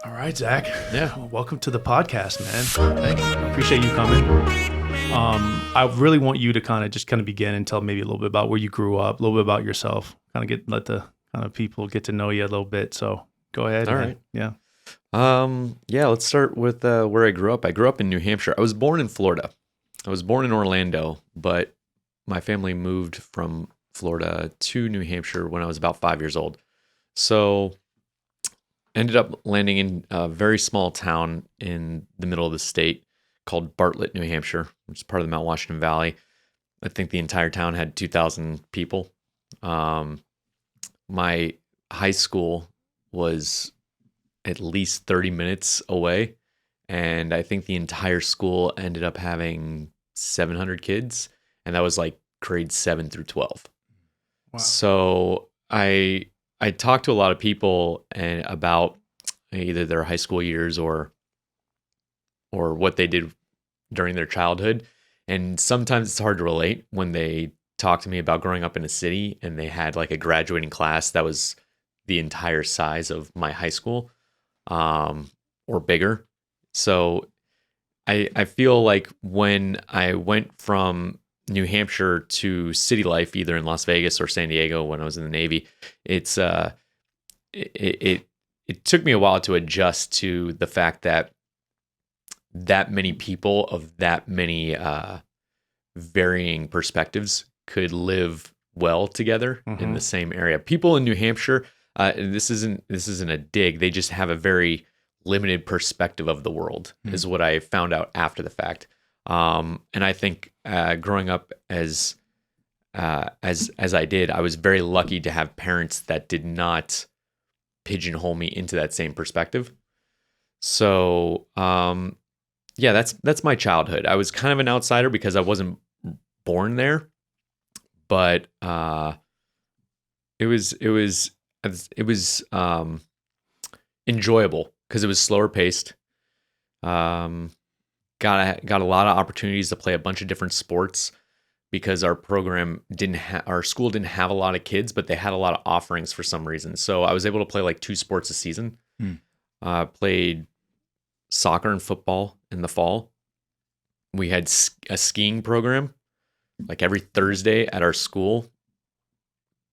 All right, Zach. Yeah. Well, welcome to the podcast, man. Thanks. I appreciate you coming. I really want you to kind of begin and tell maybe a little bit about where you grew up, a little bit about yourself, let the kind of people get to know you a little bit. So go ahead. All man. right. Yeah. Let's start with where I grew up. I grew up in New Hampshire. I was born in Florida. I was born in Orlando, but my family moved from Florida to New Hampshire when I was about 5 years old. So ended up landing in a very small town in the middle of the state called Bartlett, New Hampshire, which is part of the Mount Washington Valley. I think the entire town had 2,000 people. My high school was at least 30 minutes away, and I think the entire school ended up having 700 kids, and that was like grades 7 through 12. Wow. So I talked to a lot of people about either their high school years or what they did during their childhood. And sometimes it's hard to relate when they talk to me about growing up in a city and they had like a graduating class that was the entire size of my high school, or bigger. So I feel like when I went from New Hampshire to city life, either in Las Vegas or San Diego when I was in the Navy, it took me a while to adjust to the fact that many people of that many varying perspectives could live well together in the same area. People in New Hampshire, this isn't a dig. They just have a very limited perspective of the world, is what I found out after the fact. And I think growing up as I did, I was very lucky to have parents that did not pigeonhole me into that same perspective. So, that's my childhood. I was kind of an outsider because I wasn't born there, but it was enjoyable because it was slower paced. Got a lot of opportunities to play a bunch of different sports because our school didn't have a lot of kids, but they had a lot of offerings for some reason. So I was able to play like 2 sports a season. Played soccer and football in the fall. We had a skiing program like every Thursday at our school.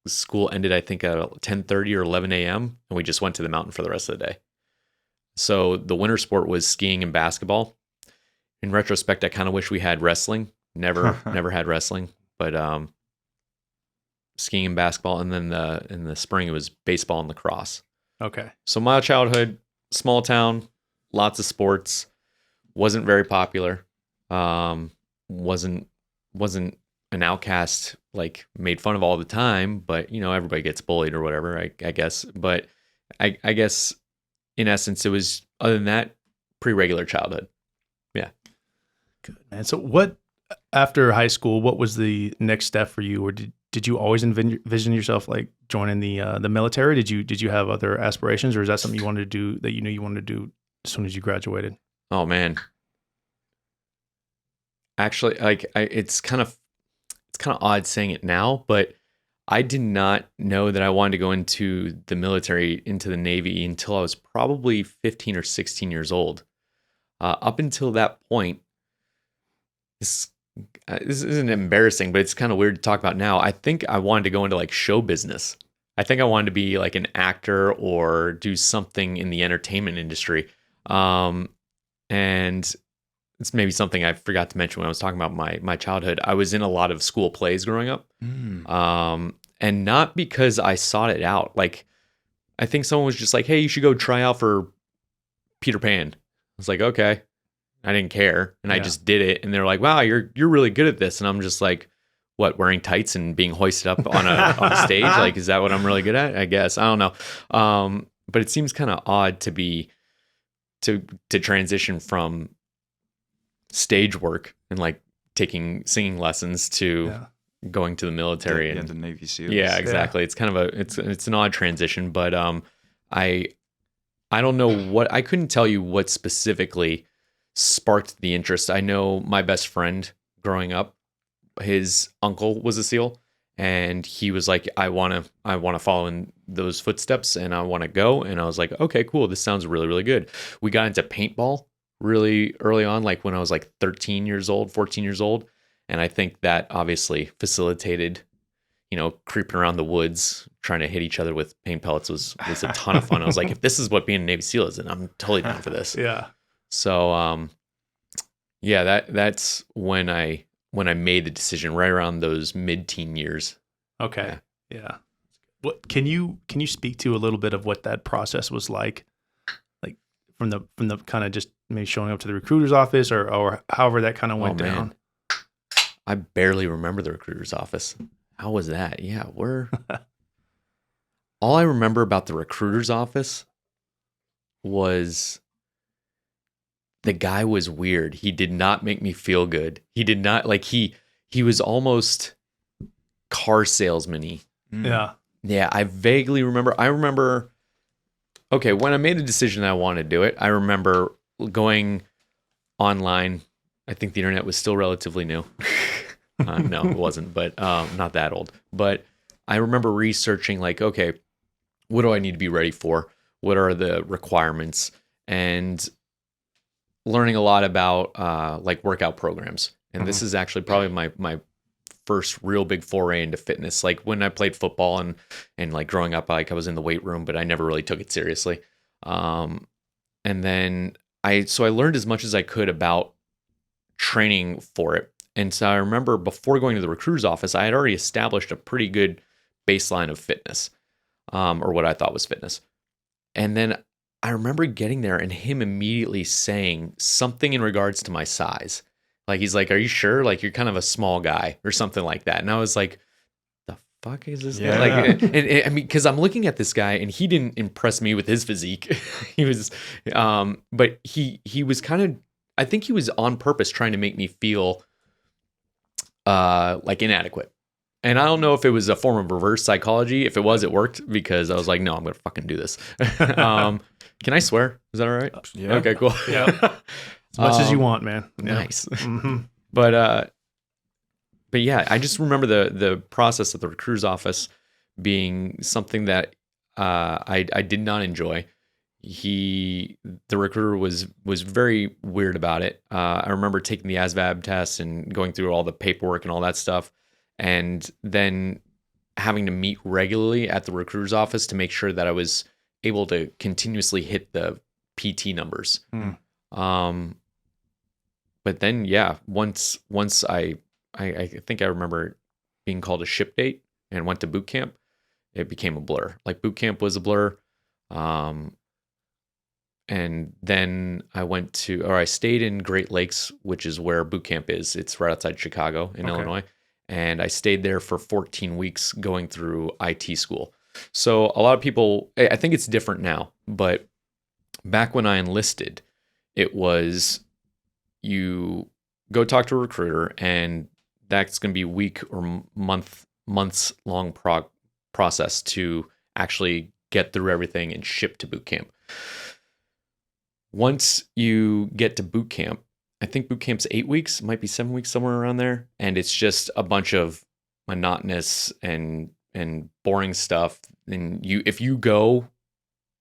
The school ended, I think, at 10:30 or 11 a.m. and we just went to the mountain for the rest of the day. So the winter sport was skiing and basketball. In retrospect, I kind of wish we had wrestling. Never had wrestling, but skiing and basketball, and then in the spring it was baseball and lacrosse. Okay. So my childhood, small town, lots of sports, wasn't very popular. Wasn't an outcast, like made fun of all the time, but everybody gets bullied or whatever, I guess. But I guess in essence it was, other than that, pretty regular childhood. Yeah. Good, man. So after high school, what was the next step for you? Or did you always envision yourself like joining the military? Did you have other aspirations, or is that something you wanted to do that you wanted to do as soon as you graduated? Oh man. Actually, like it's kind of odd saying it now, but I did not know that I wanted to go into the military, into the Navy, until I was probably 15 or 16 years old. Up until that point, this isn't embarrassing, but it's kind of weird to talk about now. I think I wanted to go into like show business. I think I wanted to be like an actor or do something in the entertainment industry. And it's maybe something I forgot to mention when I was talking about my childhood. I was in a lot of school plays growing up. And not because I sought it out. Like, I think someone was just like, hey, you should go try out for Peter Pan. I was like, okay. I didn't care. And I just did it. And they're like, wow, you're really good at this. And I'm just like, what, wearing tights and being hoisted up on a stage? Like, is that what I'm really good at? I guess. I don't know. But it seems kind of odd to transition from stage work and like taking singing lessons to going to the military and the Navy SEALs. Yeah, exactly. Yeah. It's kind of it's an odd transition, but I don't know what, I couldn't tell you what specifically sparked the interest. I know my best friend growing up, his uncle was a SEAL, And he was like, I want to follow in those footsteps and I want to go. And I was like, okay, cool. This sounds really, really good. We got into paintball really early on, like when I was like 13 years old, 14 years old. And I think that obviously facilitated, creeping around the woods, trying to hit each other with paint pellets was a ton of fun. I was like, if this is what being a Navy SEAL is, then I'm totally down for this. Yeah. So, that's when I made the decision right around those mid-teen years. Okay. Yeah. What can you speak to a little bit of what that process was like from the kind of just maybe showing up to the recruiter's office or however that kind of went down? I barely remember the recruiter's office. How was that? Yeah, all I remember about the recruiter's office was the guy was weird. He did not make me feel good. He did not he was almost car salesman-y. Yeah. Yeah, I vaguely remember. Okay, when I made the decision that I wanted to do it, I remember going online. I think the internet was still relatively new. No, it wasn't, but not that old. But I remember researching okay, what do I need to be ready for? What are the requirements? And learning a lot about workout programs. And this is actually probably my first real big foray into fitness. Like when I played football and growing up, I was in the weight room, but I never really took it seriously. And then I learned as much as I could about training for it. And so I remember before going to the recruiter's office, I had already established a pretty good baseline of fitness, or what I thought was fitness. And then I remember getting there and him immediately saying something in regards to my size. He's like, are you sure? You're kind of a small guy or something like that. And I was like, the fuck is this guy? And I mean, because I'm looking at this guy and he didn't impress me with his physique. He was, but he was kind of, I think he was on purpose trying to make me feel inadequate. And I don't know if it was a form of reverse psychology. If it was, it worked because I was like, no, I'm going to fucking do this. Can I swear? Is that all right? Yeah. Okay, cool. Yeah. As much as you want, man. Yeah. Nice. Mm-hmm. But yeah, I just remember the process at the recruiter's office being something that I did not enjoy. The recruiter was very weird about it. I remember taking the ASVAB test and going through all the paperwork and all that stuff, and then having to meet regularly at the recruiter's office to make sure that I was able to continuously hit the PT numbers. But then, yeah, once I think I remember being called a ship date and went to boot camp, it became a blur. Boot camp was a blur. And then I stayed in Great Lakes, which is where boot camp is. It's right outside Chicago in Illinois. And I stayed there for 14 weeks going through IT school. So a lot of people, I think it's different now, but back when I enlisted, it was you go talk to a recruiter and that's going to be week or months long process to actually get through everything and ship to boot camp. Once you get to boot camp, I think boot camp's 8 weeks, might be 7 weeks, somewhere around there. And it's just a bunch of monotonous and boring stuff. And if you go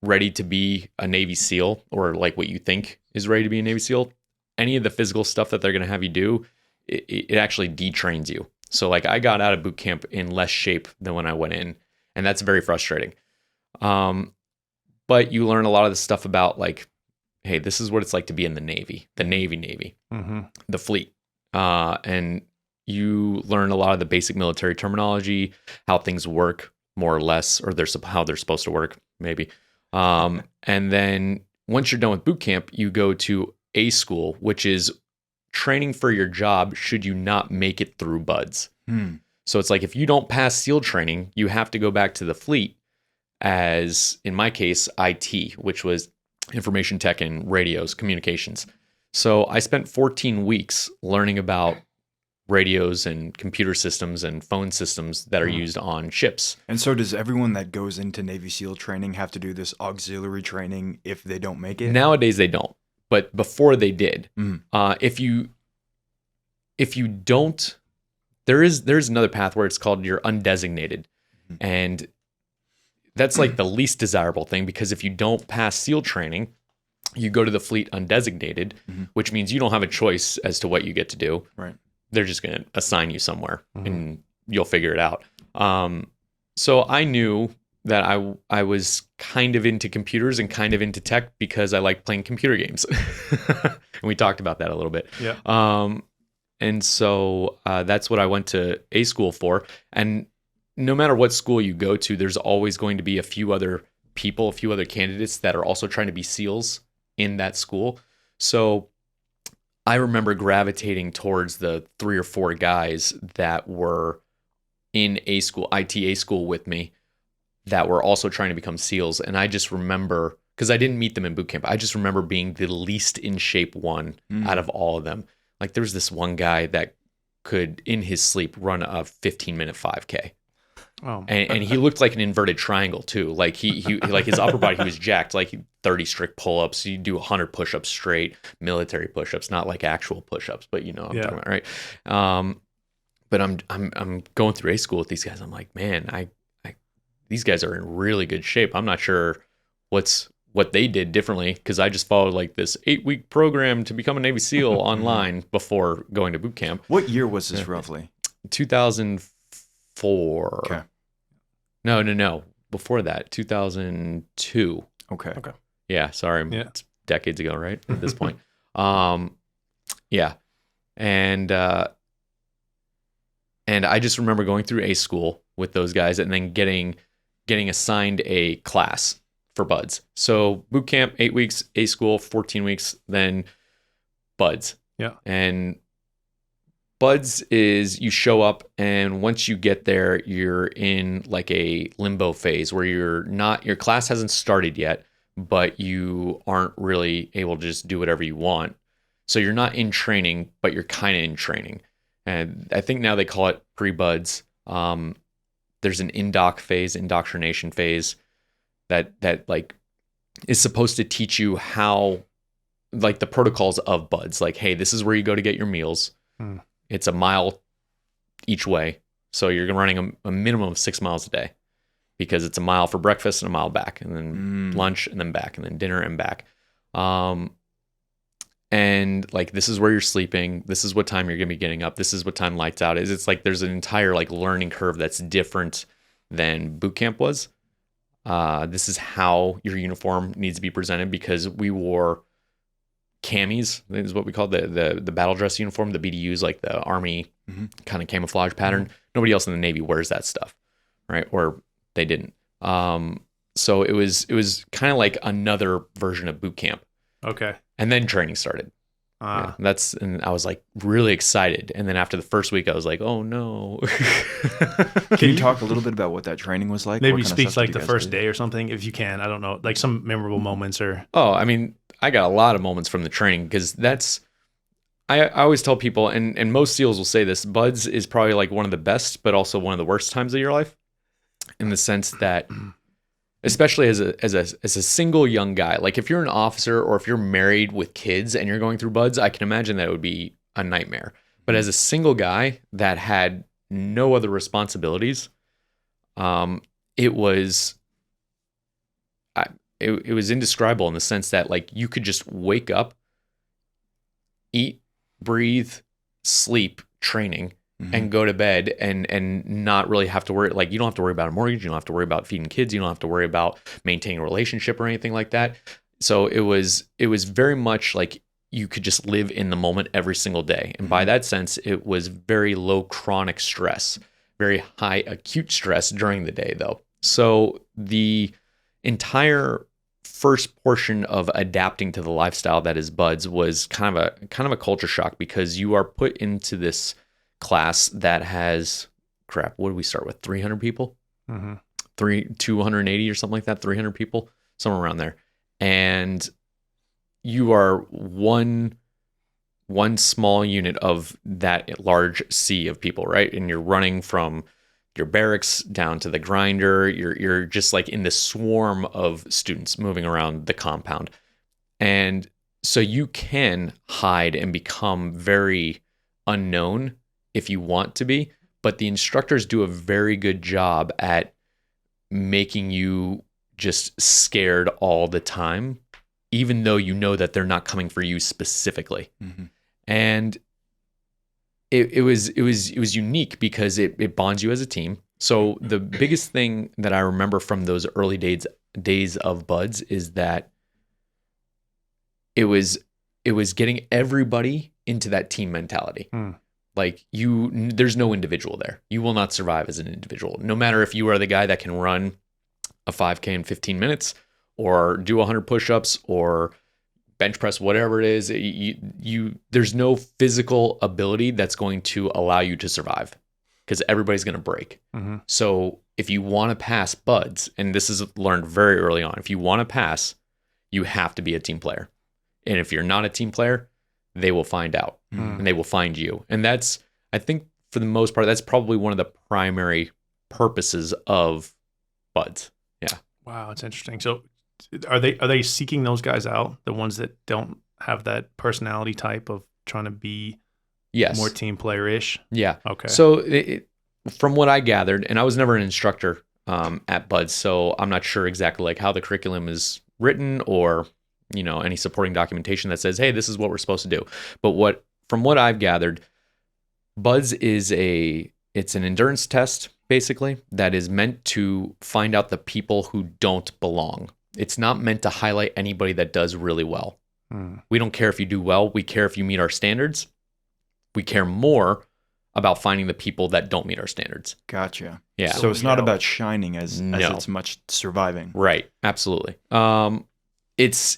ready to be a Navy SEAL or what you think is ready to be a Navy SEAL, any of the physical stuff that they're going to have you do, it actually detrains you. So I got out of boot camp in less shape than when I went in. And that's very frustrating. But you learn a lot of the stuff about hey, this is what it's like to be in the Navy, mm-hmm. the fleet. And you learn a lot of the basic military terminology, how things work more or less, or how they're supposed to work, maybe. And then once you're done with boot camp, you go to A school, which is training for your job should you not make it through BUDS. So it's if you don't pass SEAL training, you have to go back to the fleet as, in my case, IT, which was information tech and radios, communications. So I spent 14 weeks learning about radios and computer systems and phone systems that are used on ships. And so does everyone that goes into Navy SEAL training have to do this auxiliary training if they don't make it? Nowadays they don't, but before they did. If you don't there's another path where it's called your undesignated. And that's like the least desirable thing, because if you don't pass SEAL training, you go to the fleet undesignated, which means you don't have a choice as to what you get to do. Right. They're just going to assign you somewhere and you'll figure it out. So I knew that I was kind of into computers and kind of into tech because I like playing computer games. And we talked about that a little bit. Yeah. And so that's what I went to A school for. And no matter what school you go to, there's always going to be a few other people, a few other candidates that are also trying to be SEALs in that school. So I remember gravitating towards the 3 or 4 guys that were in A school, ITA school with me, that were also trying to become SEALs. And I just remember, because I didn't meet them in boot camp, I just remember being the least in shape one out of all of them. Like there was this one guy that could, in his sleep, run a 15-minute 5K. Oh, And he looked like an inverted triangle too. Like he like his upper body, he was jacked. Like 30 strict pull-ups. You do 100 push-ups straight, military push-ups, not like actual push-ups, but you know what I'm talking about, right? But I'm going through A school with these guys. I'm like, man, I these guys are in really good shape. I'm not sure what they did differently, because I just followed like this 8-week program to become a Navy SEAL online before going to boot camp. What year was this roughly? 2004. Okay. No. Before that, 2002. Okay. Yeah, sorry. Yeah. It's decades ago, right? At this point. Yeah. And I just remember going through A school with those guys and then getting assigned a class for buds. So boot camp, 8 weeks, A school, 14 weeks, then buds. Yeah. And buds is you show up, and once you get there, you're in like a limbo phase where your class hasn't started yet, but you aren't really able to just do whatever you want. So you're not in training, but you're kind of in training. And I think now they call it pre-buds. There's an indoctrination phase that like is supposed to teach you how, like the protocols of buds. Like, hey, this is where you go to get your meals. It's a mile each way. So you're running a minimum of 6 miles a day, because it's a mile for breakfast and a mile back, and then lunch and then back, and then dinner and back. And like, this is where you're sleeping. This is what time you're going to be getting up. This is what time lights out is. It's like, there's an entire like learning curve that's different than boot camp was. This is how your uniform needs to be presented, because we wore camis, is what we call the battle dress uniform, the BDUs, like the Army kind of camouflage pattern. Nobody else in the Navy wears that stuff, right? Or they didn't. So it was kind of like another version of boot camp. Okay. And then training started. Yeah, and I was like really excited. And then after the first week, I was like, oh no. Can you talk a little bit about what that training was like? Maybe speak like the first day or something, if you can. I don't know, like some memorable moments or. Oh, I mean, I got a lot of moments from the training, because I always tell people, and most SEALs will say this, buds is probably like one of the best, but also one of the worst times of your life, in the sense that, especially as a single young guy, like if you're an officer or if you're married with kids and you're going through buds, I can imagine that it would be a nightmare. But as a single guy that had no other responsibilities, it was indescribable, in the sense that like you could just wake up, eat, breathe, sleep, training, and go to bed and not really have to worry. Like, you don't have to worry about a mortgage. You don't have to worry about feeding kids. You don't have to worry about maintaining a relationship or anything like that. So it was very much like you could just live in the moment every single day. And by that sense, it was very low chronic stress, very high acute stress during the day though. So the entire first portion of adapting to the lifestyle that is buds was kind of a culture shock, because you are put into this class that has, crap, what did we start with? 300 people? 280 or something like that, 300 people, somewhere around there. And you are one small unit of that large sea of people, right? And you're running from your barracks down to the grinder. You're just like in this swarm of students moving around the compound. And so you can hide and become very unknown if you want to be, but the instructors do a very good job at making you just scared all the time, even though you know that they're not coming for you specifically. Mm-hmm. And it was unique because it bonds you as a team. So the biggest thing that I remember from those early days of Buds is that it was getting everybody into that team mentality. Like there's no individual there. You will not survive as an individual. No matter if you are the guy that can run a 5K in 15 minutes or do 100 push-ups or bench press, whatever it is, there's no physical ability that's going to allow you to survive because everybody's going to break. Mm-hmm. So if you want to pass Buds, and this is learned very early on, if you want to pass, you have to be a team player. And if you're not a team player, they will find out and they will find you. And that's, I think for the most part, that's probably one of the primary purposes of Buds. Yeah. Wow, it's interesting. So are they seeking those guys out, the ones that don't have that personality type of trying to be more team player-ish? Yeah. Okay. So from what I gathered, and I was never an instructor at Buds, so I'm not sure exactly like how the curriculum is written or any supporting documentation that says, hey, this is what we're supposed to do. But from what I've gathered, Buds it's an endurance test, basically, that is meant to find out the people who don't belong. It's not meant to highlight anybody that does really well. We don't care if you do well. We care if you meet our standards. We care more about finding the people that don't meet our standards. Gotcha. Yeah. So it's not about shining as it's much surviving. Right. Absolutely. It's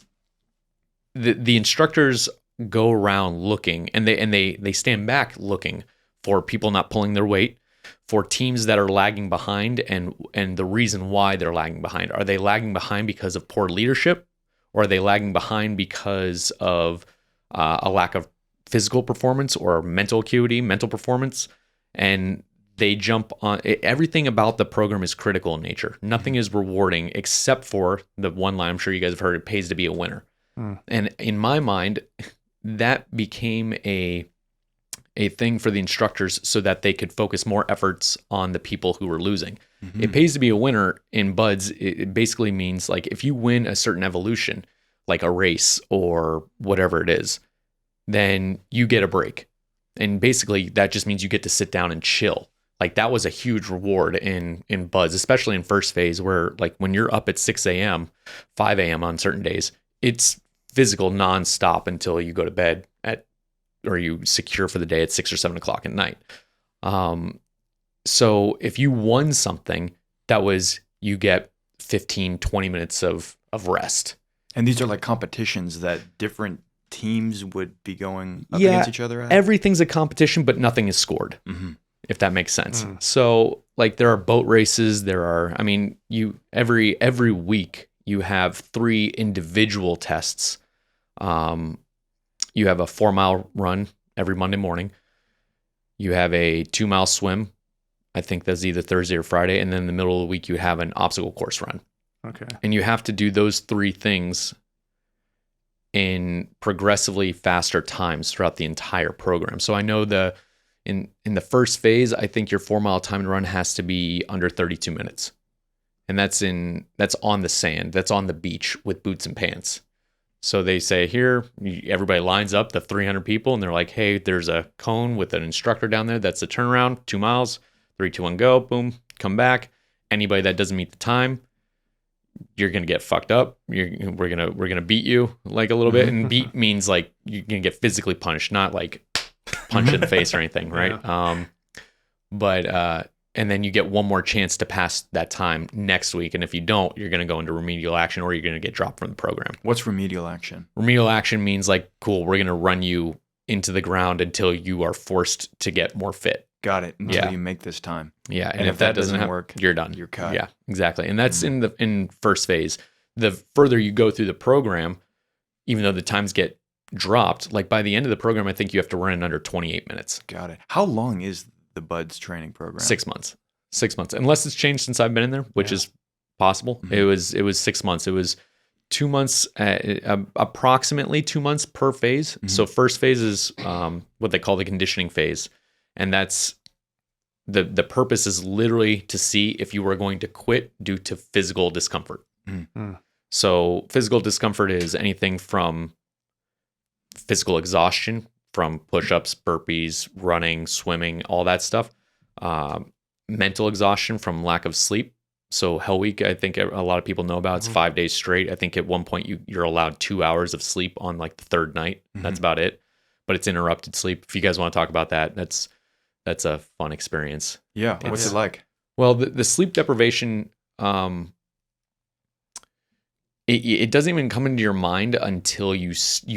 the instructors go around looking and they stand back looking for people not pulling their weight, for teams that are lagging behind and the reason why they're lagging behind. Are they lagging behind because of poor leadership, or are they lagging behind because of a lack of physical performance or mental acuity, mental performance? And they jump on everything about the program is critical in nature. Nothing is rewarding except for the one line I'm sure you guys have heard, it pays to be a winner. And in my mind, that became a thing for the instructors so that they could focus more efforts on the people who were losing. It pays to be a winner in Buds. It basically means like if you win a certain evolution, like a race or whatever it is, then you get a break. And basically that just means you get to sit down and chill. Like that was a huge reward in Buds, especially in first phase where like when you're up at 6 a.m., 5 a.m. on certain days, it's physical nonstop until you go to bed or you secure for the day at 6 or 7 o'clock at night. So if you won something, that was, you get 15, 20 minutes of rest. And these are like competitions that different teams would be going up against each other at? Everything's a competition, but nothing is scored, if that makes sense. So like there are boat races, every week you have 3 individual tests. You have a 4-mile run every Monday morning. You have a 2-mile swim. I think that's either Thursday or Friday. And then in the middle of the week, you have an obstacle course run. Okay. And you have to do those 3 things in progressively faster times throughout the entire program. So I know in the first phase, I think your 4-mile time to run has to be under 32 minutes. And that's on the sand. That's on the beach with boots and pants. So they say here, everybody lines up, the 300 people, and they're like, hey, there's a cone with an instructor down there. That's the turnaround, 2 miles, 3, 2, 1, go, boom, come back. Anybody that doesn't meet the time, you're going to get fucked up. We're going to beat you like a little bit. And beat means like you're going to get physically punished, not like punch in the face or anything, right? Yeah. And then you get one more chance to pass that time next week. And if you don't, you're going to go into remedial action or you're going to get dropped from the program. What's remedial action? Remedial action means like, cool, we're going to run you into the ground until you are forced to get more fit. Got it. Until you make this time. Yeah. And if that doesn't work, you're done. You're cut. Yeah, exactly. And that's in first phase. The further you go through the program, even though the times get dropped, like by the end of the program, I think you have to run in under 28 minutes. Got it. How long is the Buds training program? 6 months. 6 months. Unless it's changed since I've been in there, which is possible. It was 6 months. It was 2 months, approximately 2 months per phase. So first phase is what they call the conditioning phase. And that's the purpose is literally to see if you are going to quit due to physical discomfort. Mm. So physical discomfort is anything from physical exhaustion from push-ups, burpees, running, swimming, all that stuff. Mental exhaustion from lack of sleep. So Hell Week, I think a lot of people know about. It's 5 days straight. I think at one point you're allowed 2 hours of sleep on like the third night. That's about it. But it's interrupted sleep. If you guys want to talk about that, that's a fun experience. Yeah. What's it like? Well, the sleep deprivation, it doesn't even come into your mind until you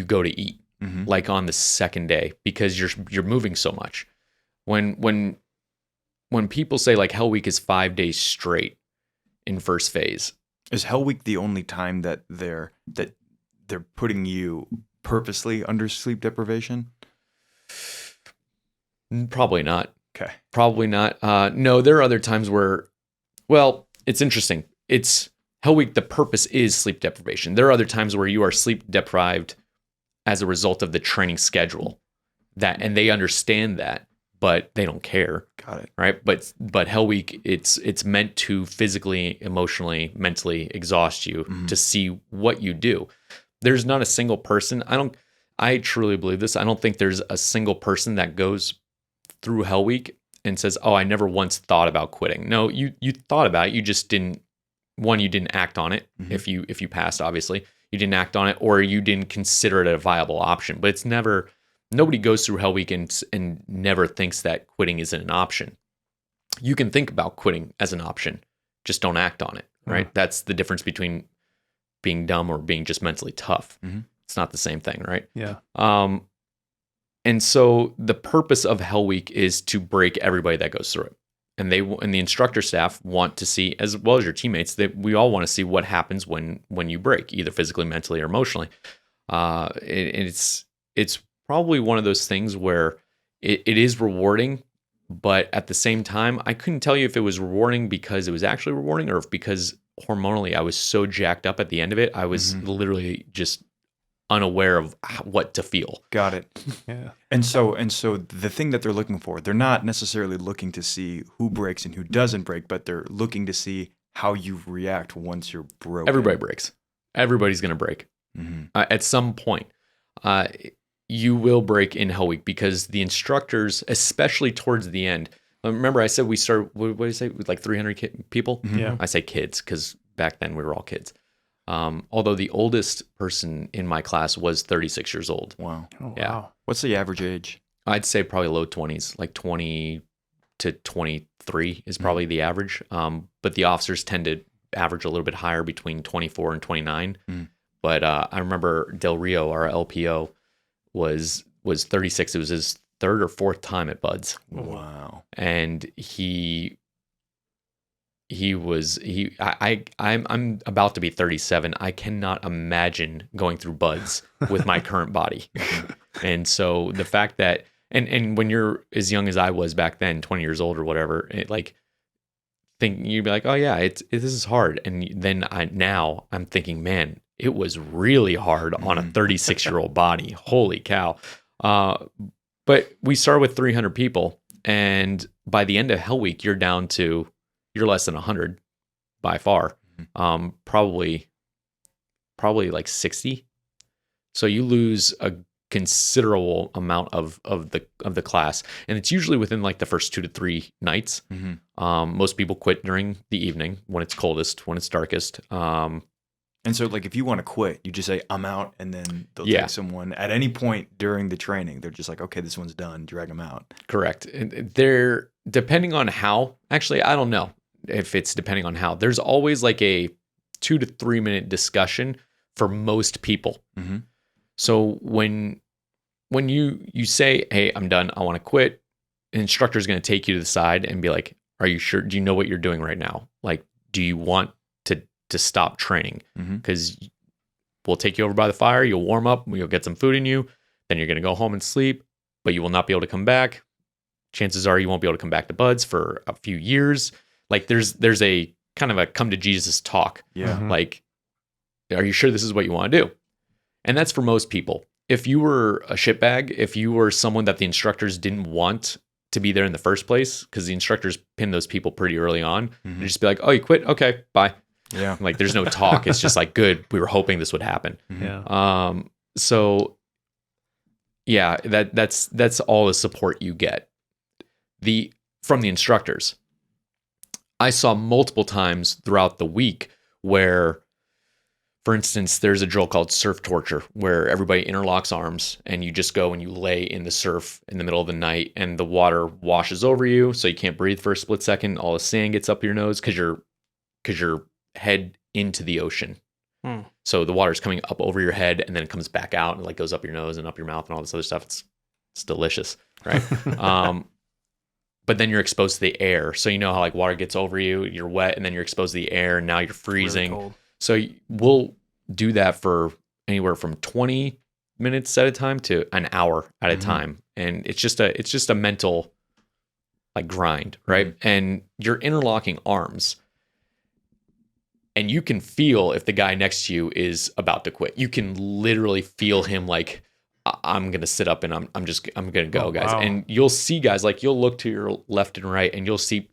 go to eat, like on the second day, because you're moving so much. When people say like Hell Week is 5 days straight in first phase, is Hell Week the only time that they're putting you purposely under sleep deprivation? Probably not. Okay. Probably not. No, there are other times where, well, it's interesting. It's Hell Week, the purpose is sleep deprivation. There are other times where you are sleep deprived as a result of the training schedule, and they understand that, but they don't care. Got it. Right? But Hell Week, it's meant to physically, emotionally, mentally exhaust you to see what you do. There's not a single person. I truly believe this. I don't think there's a single person that goes through Hell Week and says, "Oh, I never once thought about quitting." No, you thought about it. You just didn't. One, you didn't act on it. If you passed, obviously, you didn't act on it, or you didn't consider it a viable option. But it's never. Nobody goes through Hell Week and never thinks that quitting isn't an option. You can think about quitting as an option, just don't act on it. Right? That's the difference between being dumb or being just mentally tough. It's not the same thing, right? Yeah. And so the purpose of Hell Week is to break everybody that goes through it. And the instructor staff want to see, as well as your teammates, that we all want to see what happens when you break, either physically, mentally, or emotionally. It's probably one of those things where it is rewarding, but at the same time, I couldn't tell you if it was rewarding because it was actually rewarding or if because hormonally I was so jacked up at the end of it, I was literally just unaware of what to feel. Got it. Yeah. And so the thing that they're looking for, they're not necessarily looking to see who breaks and who doesn't break, but they're looking to see how you react once you're broken. Everybody breaks. Everybody's going to break at some point. You will break in Hell Week because the instructors, especially towards the end. Remember, I said we started. What did I say? With like 300 people. Yeah. I say kids because back then we were all kids. Although the oldest person in my class was 36 years old. Wow. Oh, Yeah. wow. What's the average age? I'd say probably low 20s, like 20 to 23 is probably the average. But the officers tend to average a little bit higher between 24 and 29. But I remember Del Rio, our LPO, was 36. It was his third or fourth time at Buds. Wow. And I'm about to be 37. I cannot imagine going through Buds with my current body. And so the fact that, and when you're as young as I was back then, 20 years old or whatever, you'd be like, oh yeah, this is hard. And then I'm thinking, man, it was really hard on a 36-year-old body. Holy cow. But we started with 300 people. And by the end of Hell Week, you're less than 100 by far. Probably like 60. So you lose a considerable amount of the class, and it's usually within like the first 2 to 3 nights. Most people quit during the evening when it's coldest, when it's darkest. And so, like, if you want to quit, you just say, I'm out, and then they'll take someone at any point during the training. They're just like, okay, this one's done, drag them out. Correct. They're depending on how, actually, I don't know if it's depending on how. There's always like a 2 to 3 minute discussion for most people. So when you say, hey, I'm done, I want to quit, an instructor is going to take you to the side and be like, are you sure? Do you know what you're doing right now? Like, do you want to stop training? Because we'll take you over by the fire, you'll warm up, you'll get some food in you, then you're going to go home and sleep, but you will not be able to come back. Chances are you won't be able to come back to Buds for a few years. Like there's a kind of a come to Jesus talk. Like, are you sure this is what you want to do? And that's for most people. If you were a shitbag, if you were someone that the instructors didn't want to be there in the first place, because the instructors pin those people pretty early on. Mhm. And just be like, oh, you quit? Okay, bye. Yeah. Like there's no talk. It's just like, good. We were hoping this would happen. Yeah. So yeah, that's all the support you get. From the instructors. I saw multiple times throughout the week where, for instance, there's a drill called surf torture where everybody interlocks arms and you just go and you lay in the surf in the middle of the night and the water washes over you, so you can't breathe for a split second. All the sand gets up your nose because you're head into the ocean. So the water is coming up over your head and then it comes back out and like goes up your nose and up your mouth and all this other stuff. It's delicious, right? But then you're exposed to the air. So you know how like water gets over you, you're wet, and then you're exposed to the air and now you're freezing. Really cold. So we'll do that for anywhere from 20 minutes at a time to an hour at a time. And it's just a mental like grind, right? And you're interlocking arms. And you can feel if the guy next to you is about to quit. You can literally feel him like, I'm going to sit up and I'm going to go, guys. Wow. And you'll see guys, like you'll look to your left and right and you'll see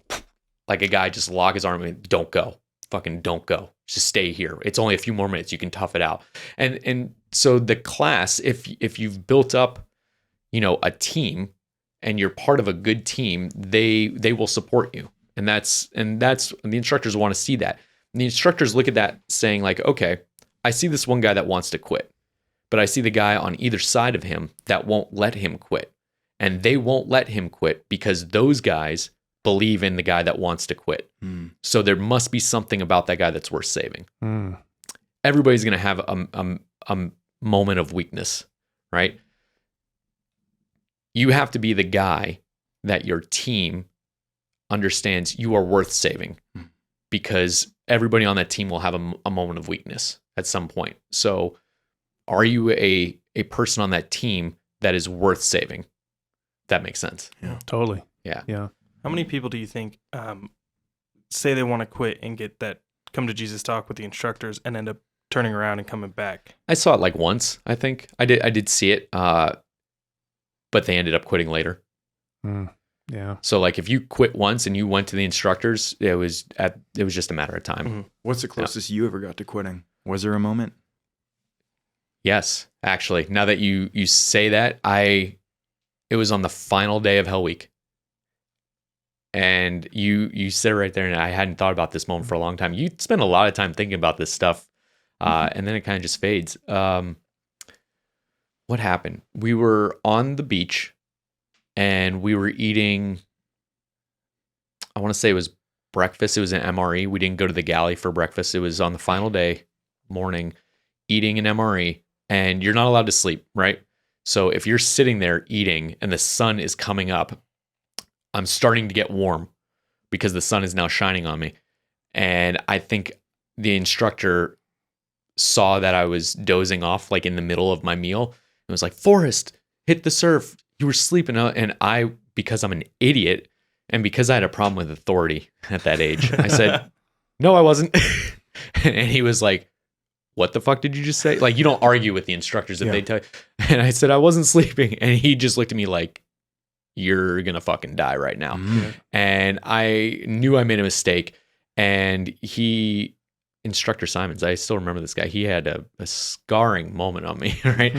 like a guy just lock his arm and don't go. Fucking don't go. Just stay here. It's only a few more minutes. You can tough it out. And so the class, if you've built up, a team and you're part of a good team, they will support you. And that's the instructors want to see that. And the instructors look at that saying like, okay, I see this one guy that wants to quit, but I see the guy on either side of him that won't let him quit. And they won't let him quit because those guys believe in the guy that wants to quit. So there must be something about that guy that's worth saving. Everybody's going to have a moment of weakness, right? You have to be the guy that your team understands you are worth saving, because everybody on that team will have a moment of weakness at some point. So are you a person on that team that is worth saving? That makes sense. Yeah. Totally. Yeah. Yeah. How many people do you think say they want to quit and get that come to Jesus talk with the instructors and end up turning around and coming back? I saw it like once, I think. I did see it, but they ended up quitting later. Yeah. So like if you quit once and you went to the instructors, it was just a matter of time. What's the closest you ever got to quitting? Was there a moment? Yes, actually. Now that you say that, it was on the final day of Hell Week. And you sit right there, and I hadn't thought about this moment for a long time. You spend a lot of time thinking about this stuff, and then it kind of just fades. What happened? We were on the beach, and we were eating, I want to say it was breakfast. It was an MRE. We didn't go to the galley for breakfast. It was on the final day, morning, eating an MRE, and you're not allowed to sleep, right? So if you're sitting there eating and the sun is coming up, I'm starting to get warm because the sun is now shining on me. And I think the instructor saw that I was dozing off like in the middle of my meal and was like, Forrest, hit the surf. You were sleeping. And I, because I'm an idiot and because I had a problem with authority at that age, I said, no, I wasn't. And he was like, what the fuck did you just say? Like, you don't argue with the instructors if they tell you. And I said, I wasn't sleeping. And he just looked at me like, you're going to fucking die right now. And I knew I made a mistake. And Instructor Simons, I still remember this guy. He had a scarring moment on me, right?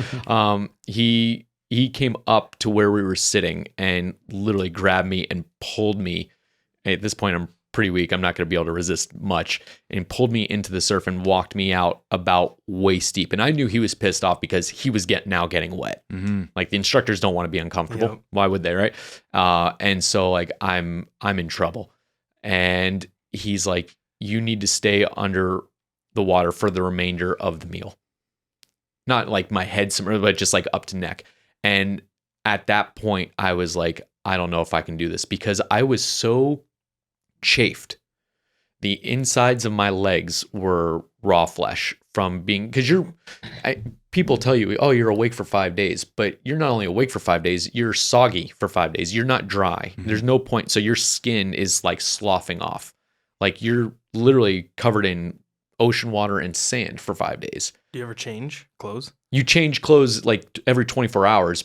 He came up to where we were sitting and literally grabbed me and pulled me. At this point, I'm pretty weak. I'm not going to be able to resist much. And pulled me into the surf and walked me out about waist deep. And I knew he was pissed off because he was getting wet. Like the instructors don't want to be uncomfortable. Yep. Why would they, right? And so like I'm in trouble. And he's like, you need to stay under the water for the remainder of the meal. Not like my head, but just like up to neck. And at that point, I was like, I don't know if I can do this because I was so chafed. The insides of my legs were raw flesh from being, because people tell you, oh, you're awake for 5 days, but you're not only awake for 5 days, you're soggy for 5 days. You're not dry. There's no point. So your skin is like sloughing off. Like you're literally covered in ocean water and sand for 5 days. Do you ever change clothes? You change clothes like every 24 hours,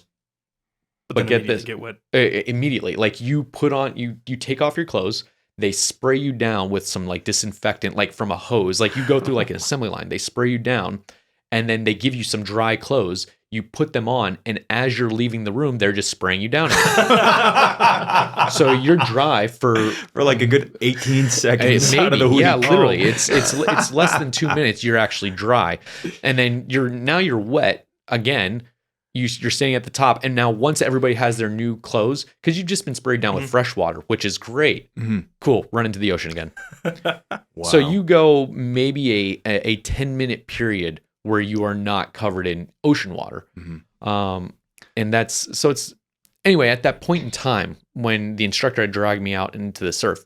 But But then get this, get wet. immediately, like you put on, you take off your clothes, they spray you down with some like disinfectant, like from a hose, like you go through like an assembly line, they spray you down, and then they give you some dry clothes, you put them on, and as you're leaving the room, they're just spraying you down again. So you're dry for like a good 18 seconds out of the week. yeah, literally, it's less than 2 minutes. You're actually dry, and then you're wet again. You're standing at the top, and now once everybody has their new clothes, because you've just been sprayed down with fresh water, which is great. Cool, run into the ocean again. Wow. So you go maybe a 10-minute period where you are not covered in ocean water. And it's anyway, at that point in time when the instructor had dragged me out into the surf,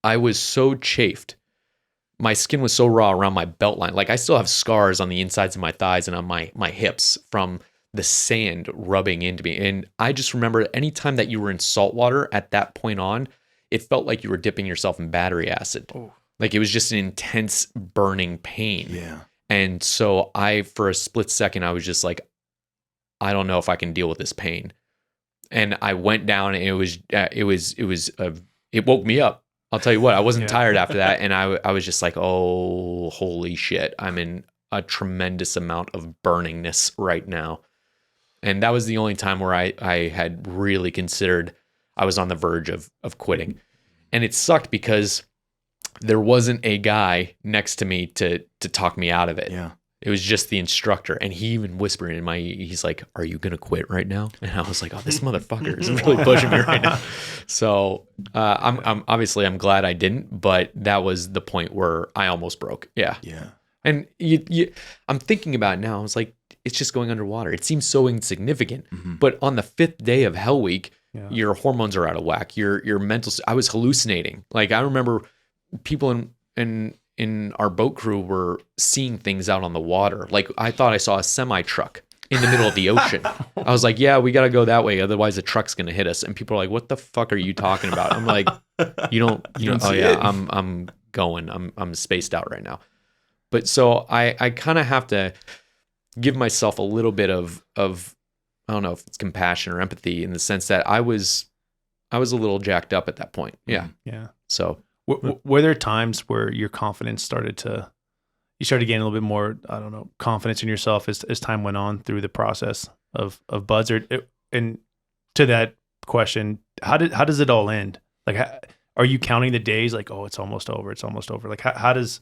I was so chafed. My skin was so raw around my belt line. Like I still have scars on the insides of my thighs and on my hips from the sand rubbing into me. And I just remember anytime that you were in salt water at that point on, it felt like you were dipping yourself in battery acid. Like it was just an intense burning pain. Yeah. And so for a split second, I was just like, I don't know if I can deal with this pain. And I went down, and it woke me up. I'll tell you what, I wasn't tired after that. And I was just like, oh, holy shit. I'm in a tremendous amount of burningness right now. And that was the only time where I had really considered I was on the verge of quitting. And it sucked because there wasn't a guy next to me to talk me out of it. Yeah. It was just the instructor. And he even whispered in my ear, he's like, are you going to quit right now? And I was like, oh, this motherfucker is really pushing me right now. So I'm obviously I'm glad I didn't, but that was the point where I almost broke. Yeah. Yeah. And I'm thinking about it now. I was like, it's just going underwater. It seems so insignificant. But on the 5th day of Hell Week, your hormones are out of whack. Your mental, I was hallucinating. Like I remember people in our boat crew were seeing things out on the water. Like I thought I saw a semi truck in the middle of the ocean. I was like, yeah, we got to go that way. Otherwise the truck's going to hit us. And people are like, what the fuck are you talking about? I'm like, you don't oh yeah, I'm going, I'm spaced out right now. But so I kind of have to give myself a little bit of I don't know if it's compassion or empathy in the sense that I was a little jacked up at that point. Yeah. Yeah. So were there times where your confidence started gaining a little bit more, I don't know, confidence in yourself as time went on through the process of buds? And to that question, how does it all end? Like, are you counting the days? Like, oh, it's almost over. It's almost over. Like, how does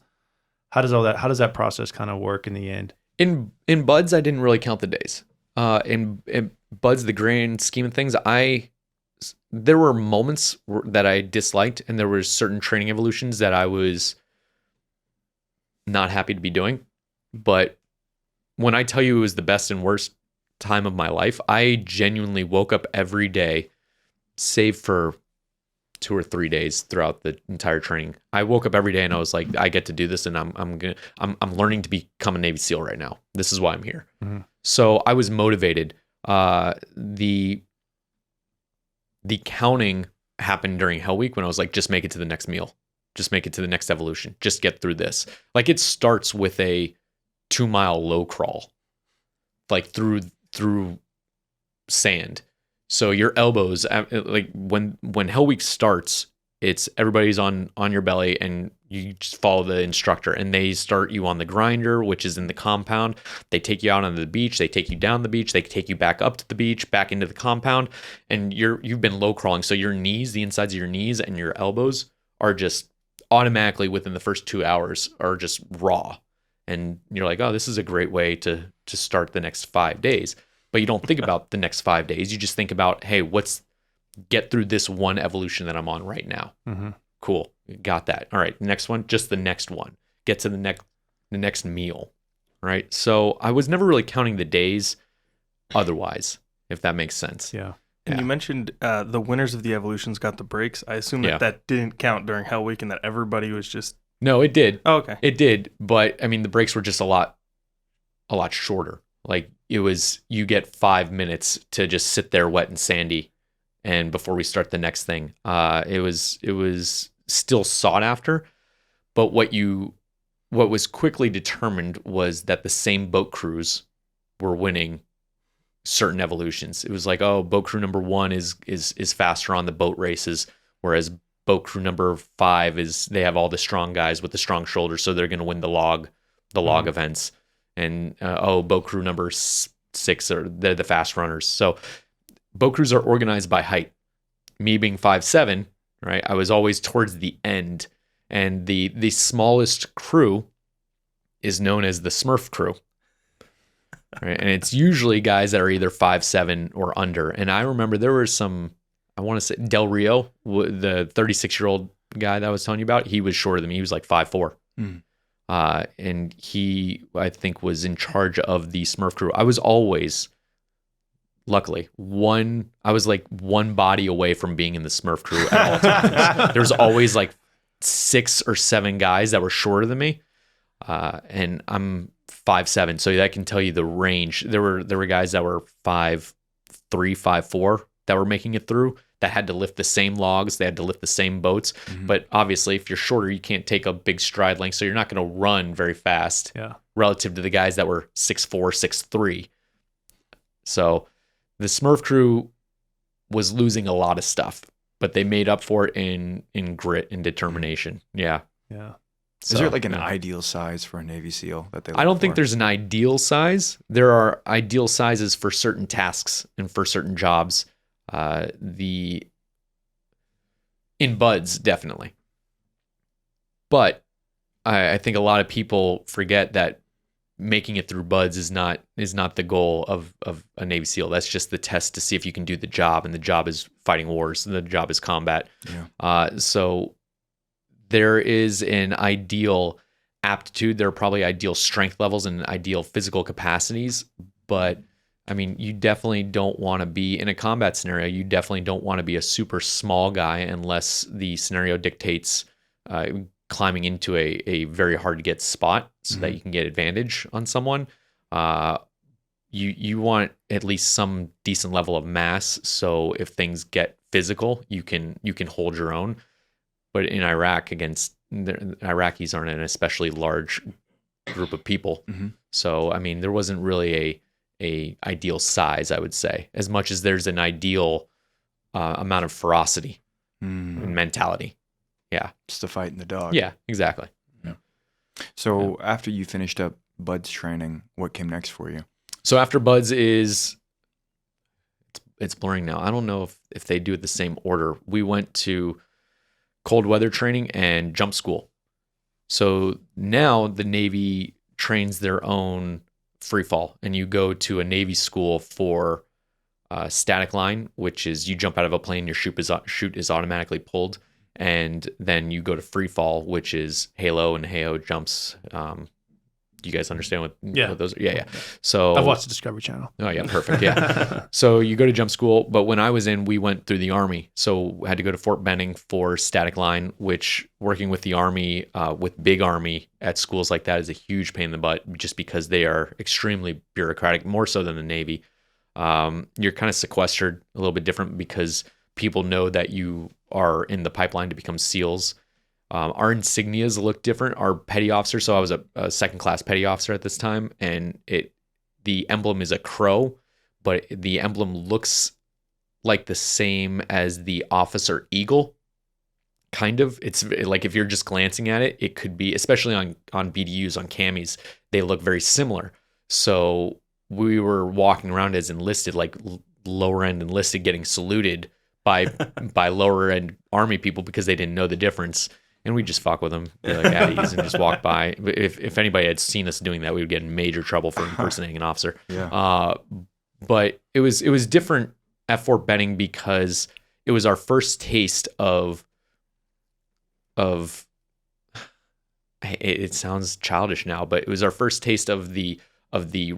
that process kind of work in the end? In buds, I didn't really count the days. In buds, the grand scheme of things, there were moments that I disliked, and there were certain training evolutions that I was not happy to be doing. But when I tell you it was the best and worst time of my life, I genuinely woke up every day, save for 2 or 3 days throughout the entire training. I woke up every day and I was like, I get to do this, and I'm learning to become a Navy SEAL right now. This is why I'm here. So I was motivated. The counting happened during Hell Week when I was like, just make it to the next meal. Just make it to the next evolution. Just get through this. Like it starts with a 2-mile low crawl, like through sand. So your elbows, like when Hell Week starts, it's everybody's on your belly and you just follow the instructor, and they start you on the grinder, which is in the compound. They take you out onto the beach. They take you down the beach. They take you back up to the beach, back into the compound, and you've been low crawling. So your knees, the insides of your knees and your elbows are just automatically within the first 2 hours are just raw. And you're like, oh, this is a great way to start the next 5 days. But you don't think about the next 5 days. You just think about, hey, get through this one evolution that I'm on right now. Cool. Got that. All right. Next one, just the next one. Get to the next meal. Right. So I was never really counting the days otherwise, if that makes sense. Yeah. And you mentioned the winners of the evolutions got the breaks. I assume that didn't count during Hell Week and that everybody was just... No, it did. Oh, okay. It did. But I mean, the breaks were just a lot shorter. Like it was, you get 5 minutes to just sit there wet and sandy. And before we start the next thing, it was still sought after. But what was quickly determined was that the same boat crews were winning certain evolutions. It was like, oh, boat crew number 1 is faster on the boat races, whereas boat crew number 5 they have all the strong guys with the strong shoulders, so they're going to win the log events. And boat crew number 6 they're the fast runners. So boat crews are organized by height. Me being 5'7", right? I was always towards the end, and the smallest crew is known as the Smurf crew. Right? And it's usually guys that are either 5'7" or under. And I remember there were some, I want to say Del Rio, the 36-year-old guy that I was telling you about, he was shorter than me. He was like 5'4". And he, I think, was in charge of the Smurf crew. I was always, luckily, I was like one body away from being in the Smurf crew at all times. There was always like 6 or 7 guys that were shorter than me. And I'm 5'7", so that can tell you the range. There were guys that were 5'3", 5'4" that were making it through, that had to lift the same logs, they had to lift the same boats. But obviously, if you're shorter, you can't take a big stride length, so you're not going to run very fast relative to the guys that were 6'4", 6'3". So the Smurf crew was losing a lot of stuff, but they made up for it in grit and determination. Yeah. Is there like an ideal size for a Navy SEAL that they look I don't think for? there's an ideal size. There are ideal sizes for certain tasks and for certain jobs. In buds, definitely. But I think a lot of people forget that making it through buds is not the goal of a Navy SEAL. That's just the test to see if you can do the job, and the job is fighting wars, and the job is combat. So there is an ideal aptitude. There are probably ideal strength levels and ideal physical capacities. But I mean, you definitely don't want to be in a combat scenario. You definitely don't want to be a super small guy unless the scenario dictates climbing into a very hard to get spot so that you can get advantage on someone. You want at least some decent level of mass. So if things get physical, you can hold your own. But in Iraq, the Iraqis aren't an especially large group of people. So, I mean, there wasn't really a ideal size, I would say, as much as there's an ideal amount of ferocity and mentality. Yeah. Just a fight in the dog. Yeah, exactly. So after you finished up BUDS training, what came next for you? So after BUDS it's blurring now. I don't know if they do it the same order. We went to cold weather training and jump school. So now the Navy trains their own free fall, and you go to a Navy school for static line, which is you jump out of a plane, your chute is automatically pulled, and then you go to free fall, which is halo and HAO jumps. Do you guys understand what those are? Yeah. So I've watched the Discovery Channel. Oh yeah, perfect. Yeah. So you go to jump school, but when I was in, we went through the Army. So I had to go to Fort Benning for static line, which working with the Army, with big Army at schools like that is a huge pain in the butt, just because they are extremely bureaucratic, more so than the Navy. You're kind of sequestered a little bit different because people know that you are in the pipeline to become SEALs. Our insignias look different. Our petty officer, so I was a second class petty officer at this time, and the emblem is a crow, but the emblem looks like the same as the officer eagle. Kind of. It's like if you're just glancing at it, it could be, especially on BDUs, on camis, they look very similar. So we were walking around as enlisted, like lower end enlisted, getting saluted by lower end Army people because they didn't know the difference. And we just fuck with them, be like at ease, and just walk by. If anybody had seen us doing that, we would get in major trouble for impersonating an officer. Yeah. But it was different at Fort Benning because it was our first taste of it sounds childish now, but it was our first taste of the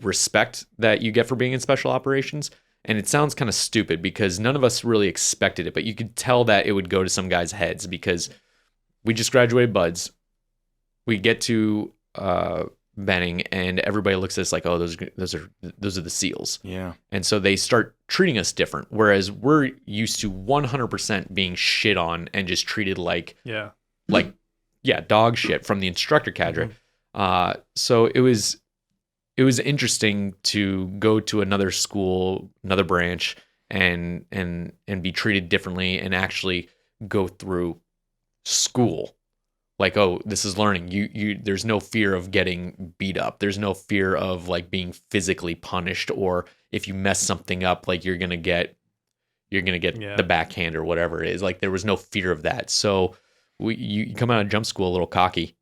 respect that you get for being in special operations. And it sounds kind of stupid because none of us really expected it, but you could tell that it would go to some guys' heads because we just graduated BUDS. We get to Benning, and everybody looks at us like, "Oh, those are the SEALs." Yeah. And so they start treating us different, whereas we're used to 100% being shit on and just treated like dog shit from the instructor cadre. So it was was interesting to go to another school, another branch, and be treated differently, and actually go through school. Like, oh, this is learning. You there's no fear of getting beat up. There's no fear of like being physically punished, or if you mess something up, like you're gonna get the backhand or whatever it is. Like there was no fear of that. So you come out of jump school a little cocky,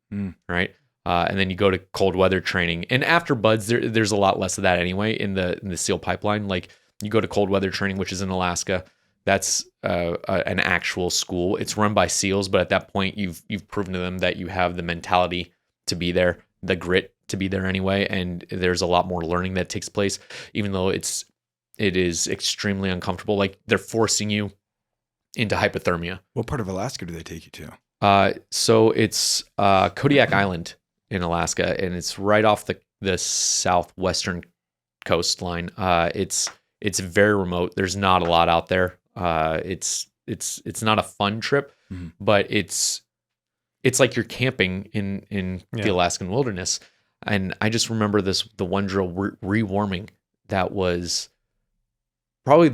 right? And then you go to cold weather training, and after buds, there's a lot less of that anyway in the SEAL pipeline. Like you go to cold weather training, which is in Alaska. That's an actual school. It's run by SEALs, but at that point, you've proven to them that you have the mentality to be there, the grit to be there anyway. And there's a lot more learning that takes place, even though it is extremely uncomfortable. Like they're forcing you into hypothermia. What part of Alaska do they take you to? So it's Kodiak Island in Alaska, and it's right off the southwestern coastline. It's very remote. There's not a lot out there. It's not a fun trip, but it's like you're camping in the Alaskan wilderness. And I just remember the one drill rewarming that was probably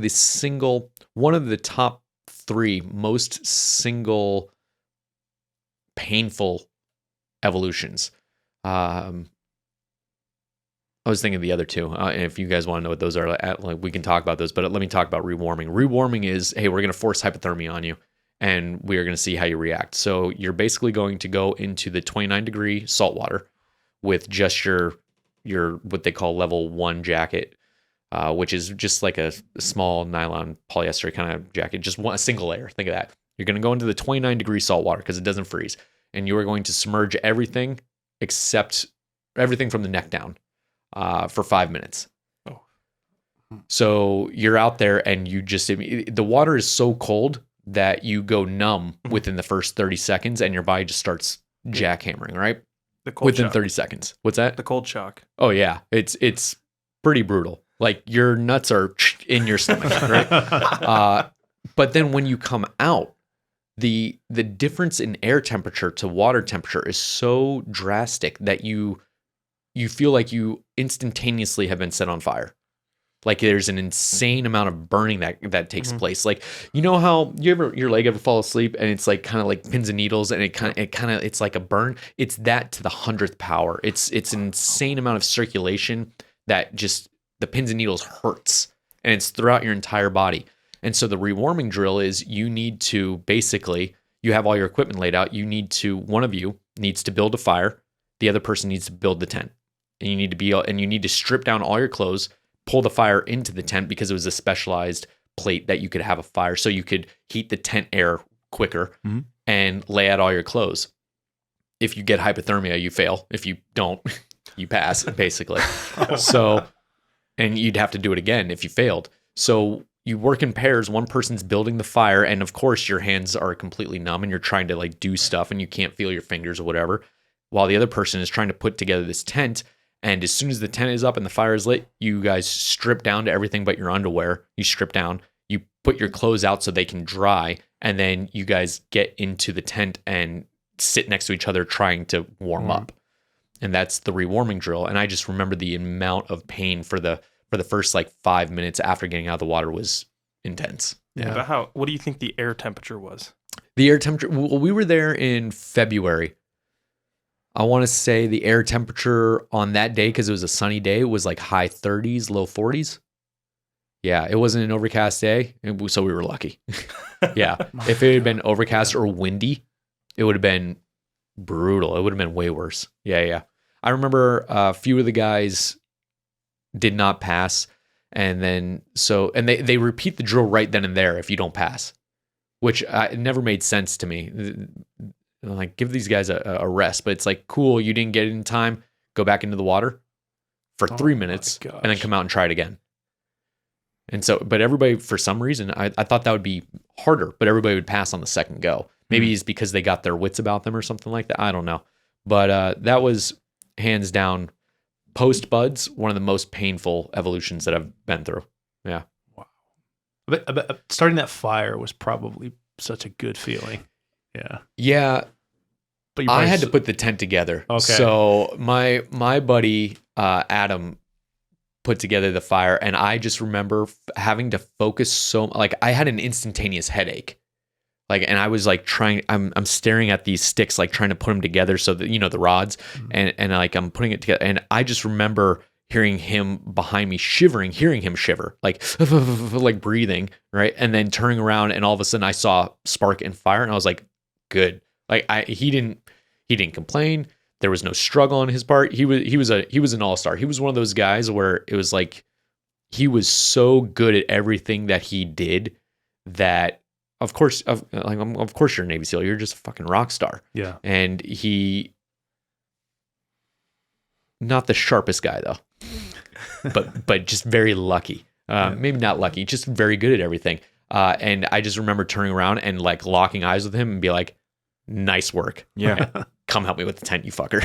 one of the top 3 most single painful evolutions. I was thinking of the other 2. And if you guys want to know what those are, like we can talk about those. But let me talk about rewarming. Rewarming is, hey, we're going to force hypothermia on you, and we are going to see how you react. So you're basically going to go into the 29-degree salt water with just your what they call level 1 jacket, which is just like a small nylon polyester kind of jacket, just a single layer. Think of that. You're going to go into the 29-degree salt water because it doesn't freeze, and you are going to submerge everything except everything from the neck down. For 5 minutes. Oh. So you're out there and the water is so cold that you go numb within the first 30 seconds and your body just starts jackhammering, right? The cold within shock. 30 seconds. What's that? The cold shock. Oh yeah. It's pretty brutal. Like your nuts are in your stomach, right? But then when you come out, the difference in air temperature to water temperature is so drastic that you feel like you instantaneously have been set on fire. Like there's an insane amount of burning that takes place. Like, you know how your leg ever fall asleep and it's like kind of like pins and needles, and it's like a burn. It's that to the 100th power. It's an insane amount of circulation that just the pins and needles hurts, and it's throughout your entire body. And so the rewarming drill is you need to basically, you have all your equipment laid out. One of you needs to build a fire. The other person needs to build the tent. And you need to strip down all your clothes, pull the fire into the tent because it was a specialized plate that you could have a fire, so you could heat the tent air quicker, and lay out all your clothes. If you get hypothermia, you fail. If you don't, you pass, basically. So, and you'd have to do it again if you failed. So you work in pairs. One person's building the fire, and of course your hands are completely numb and you're trying to like do stuff and you can't feel your fingers or whatever, while the other person is trying to put together this tent. And as soon as the tent is up and the fire is lit, you guys strip down to everything but your underwear. You strip down, you put your clothes out so they can dry, and then you guys get into the tent and sit next to each other trying to warm up. And that's the rewarming drill. And I just remember the amount of pain for the first like 5 minutes after getting out of the water was intense. Yeah. But what do you think the air temperature was? The air temperature, well, we were there in February. I want to say the air temperature on that day, because it was a sunny day, was like high 30s, low 40s. Yeah, it wasn't an overcast day, so we were lucky. Yeah, if it had been overcast or windy, it would have been brutal. It would have been way worse. Yeah. I remember a few of the guys did not pass, and then they repeat the drill right then and there if you don't pass, which it never made sense to me. Like, give these guys a rest, but it's like, cool, you didn't get it in time, go back into the water for 3 minutes and then come out and try it again. And so, but everybody, for some reason, I thought that would be harder, but everybody would pass on the second go. Maybe it's because they got their wits about them or something like that. I don't know. But that was hands down, post buds, one of the most painful evolutions that I've been through. Yeah. Wow. But starting that fire was probably such a good feeling. Yeah. Yeah. But you I probably had to put the tent together. Okay. So my buddy Adam put together the fire, and I just remember having to focus so like I had an instantaneous headache. Like, and I was like I'm staring at these sticks, like trying to put them together so that, the rods, and like I'm putting it together, and I just remember hearing him behind me hearing him shiver, like like breathing, right? And then turning around, and all of a sudden I saw spark and fire, and I was like, good. Like he didn't complain. There was no struggle on his part. He was an all-star. He was one of those guys where it was like he was so good at everything that he did that of course you're a Navy SEAL. You're just a fucking rock star. Yeah. And he not the sharpest guy though. but just very lucky. Maybe not lucky, just very good at everything. And I just remember turning around and like locking eyes with him and be like, nice work. Yeah. Come help me with the tent, you fucker.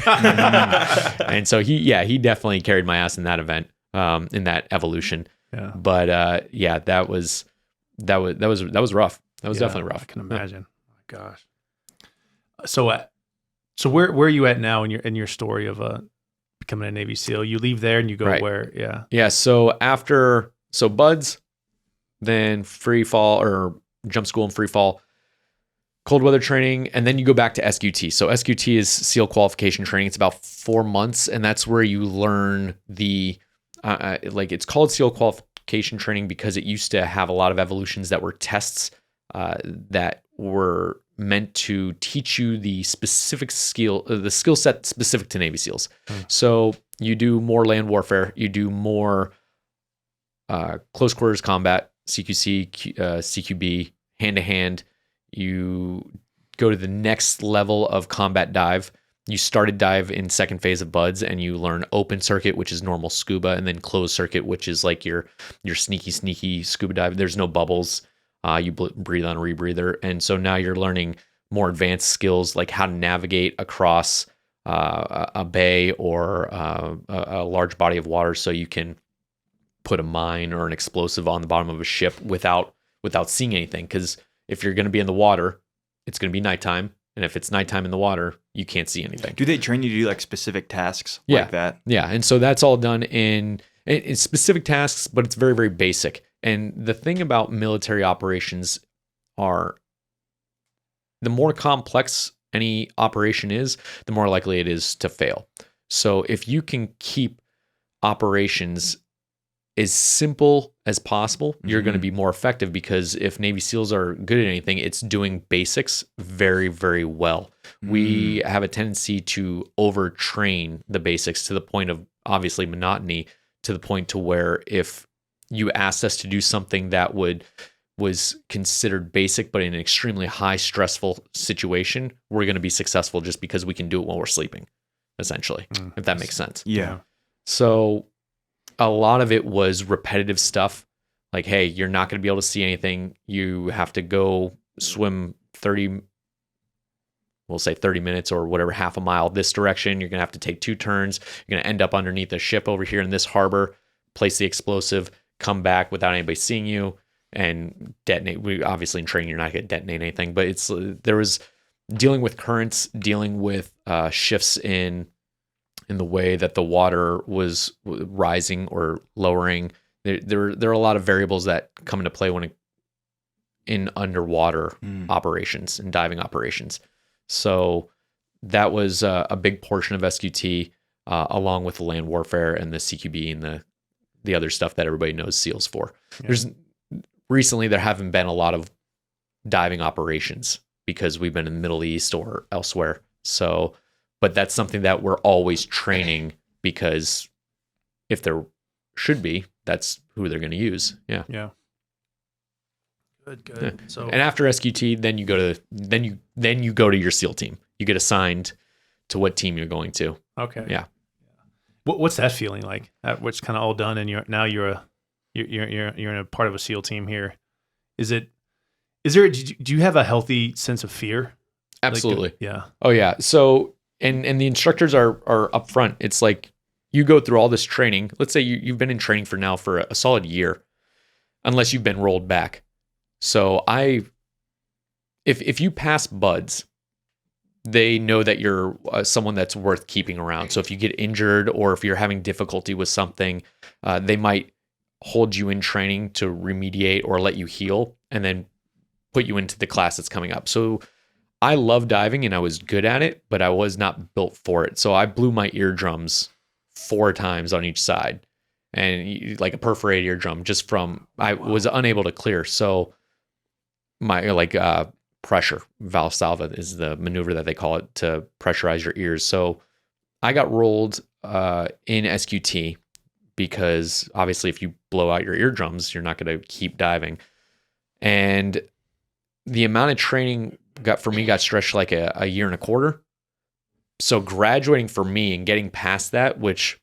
And so he definitely carried my ass in that event, in that evolution. Yeah. But that was rough. That was definitely rough. I can imagine. Oh my gosh. So where are you at now in your story of becoming a Navy SEAL? You leave there and you go where? Yeah. Yeah. So buds, then free fall or jump school and free fall, cold weather training, and then you go back to SQT. So SQT is SEAL qualification training. It's about 4 months, and that's where you learn the it's called SEAL qualification training because it used to have a lot of evolutions that were tests that were meant to teach you the specific skill set specific to Navy SEALs. So you do more land warfare, you do more close quarters combat, CQC, CQB, hand to hand. You go to the next level of combat dive. You started dive in second phase of buds, and you learn open circuit, which is normal scuba, and then closed circuit, which is like your sneaky scuba dive. There's no bubbles. You breathe on a rebreather. And so now you're learning more advanced skills, like how to navigate across a bay or a large body of water so you can put a mine or an explosive on the bottom of a ship without seeing anything. Because if you're going to be in the water, it's going to be nighttime. And if it's nighttime in the water, you can't see anything. Do they train you to do like specific tasks like that? Yeah. And so that's all done in specific tasks, but it's very, very basic. And the thing about military operations are the more complex any operation is, the more likely it is to fail. So if you can keep operations as simple as possible, you're going to be more effective, because if Navy SEALs are good at anything, it's doing basics very, very well. We have a tendency to overtrain the basics to the point of obviously monotony, to the point to where if you asked us to do something that was considered basic, but in an extremely high stressful situation, we're going to be successful just because we can do it while we're sleeping, essentially, if that makes sense. Yeah. So a lot of it was repetitive stuff. Like, hey, you're not going to be able to see anything. You have to go swim 30 minutes or whatever, half a mile this direction. You're going to have to take 2 turns. You're going to end up underneath a ship over here in this harbor, place the explosive, come back without anybody seeing you, and detonate. We obviously in training, you're not going to detonate anything, but there was dealing with currents, dealing with shifts in the way that the water was rising or lowering. There are a lot of variables that come into play in underwater operations and diving operations. So that was a big portion of SQT, along with the land warfare and the CQB and the other stuff that everybody knows SEALs for. Yeah. Recently there haven't been a lot of diving operations because we've been in the Middle East or elsewhere. So, but that's something that we're always training, because if there should be, that's who they're going to use. Yeah. Yeah. Good. Yeah. So, and after SQT, then you go to your SEAL team. You get assigned to what team you're going to. Okay. Yeah. What's that feeling like? What's kind of all done, and you're in a part of a SEAL team here. Do you have a healthy sense of fear? Absolutely. Yeah. Oh yeah. So and the instructors are up front. It's like you go through all this training. Let's say you've been in training for a solid year, unless you've been rolled back. So if you pass buds, they know that you're someone that's worth keeping around. So if you get injured or if you're having difficulty with something, they might hold you in training to remediate or let you heal and then put you into the class that's coming up. So I love diving and I was good at it, but I was not built for it. So I blew my eardrums 4 times on each side, and like a perforated eardrum just from, I was unable to clear. So my pressure Valsalva is the maneuver that they call it to pressurize your ears. So I got rolled in SQT because obviously if you blow out your eardrums, you're not going to keep diving. And the amount of training got stretched like a year and a quarter. So graduating for me and getting past that, which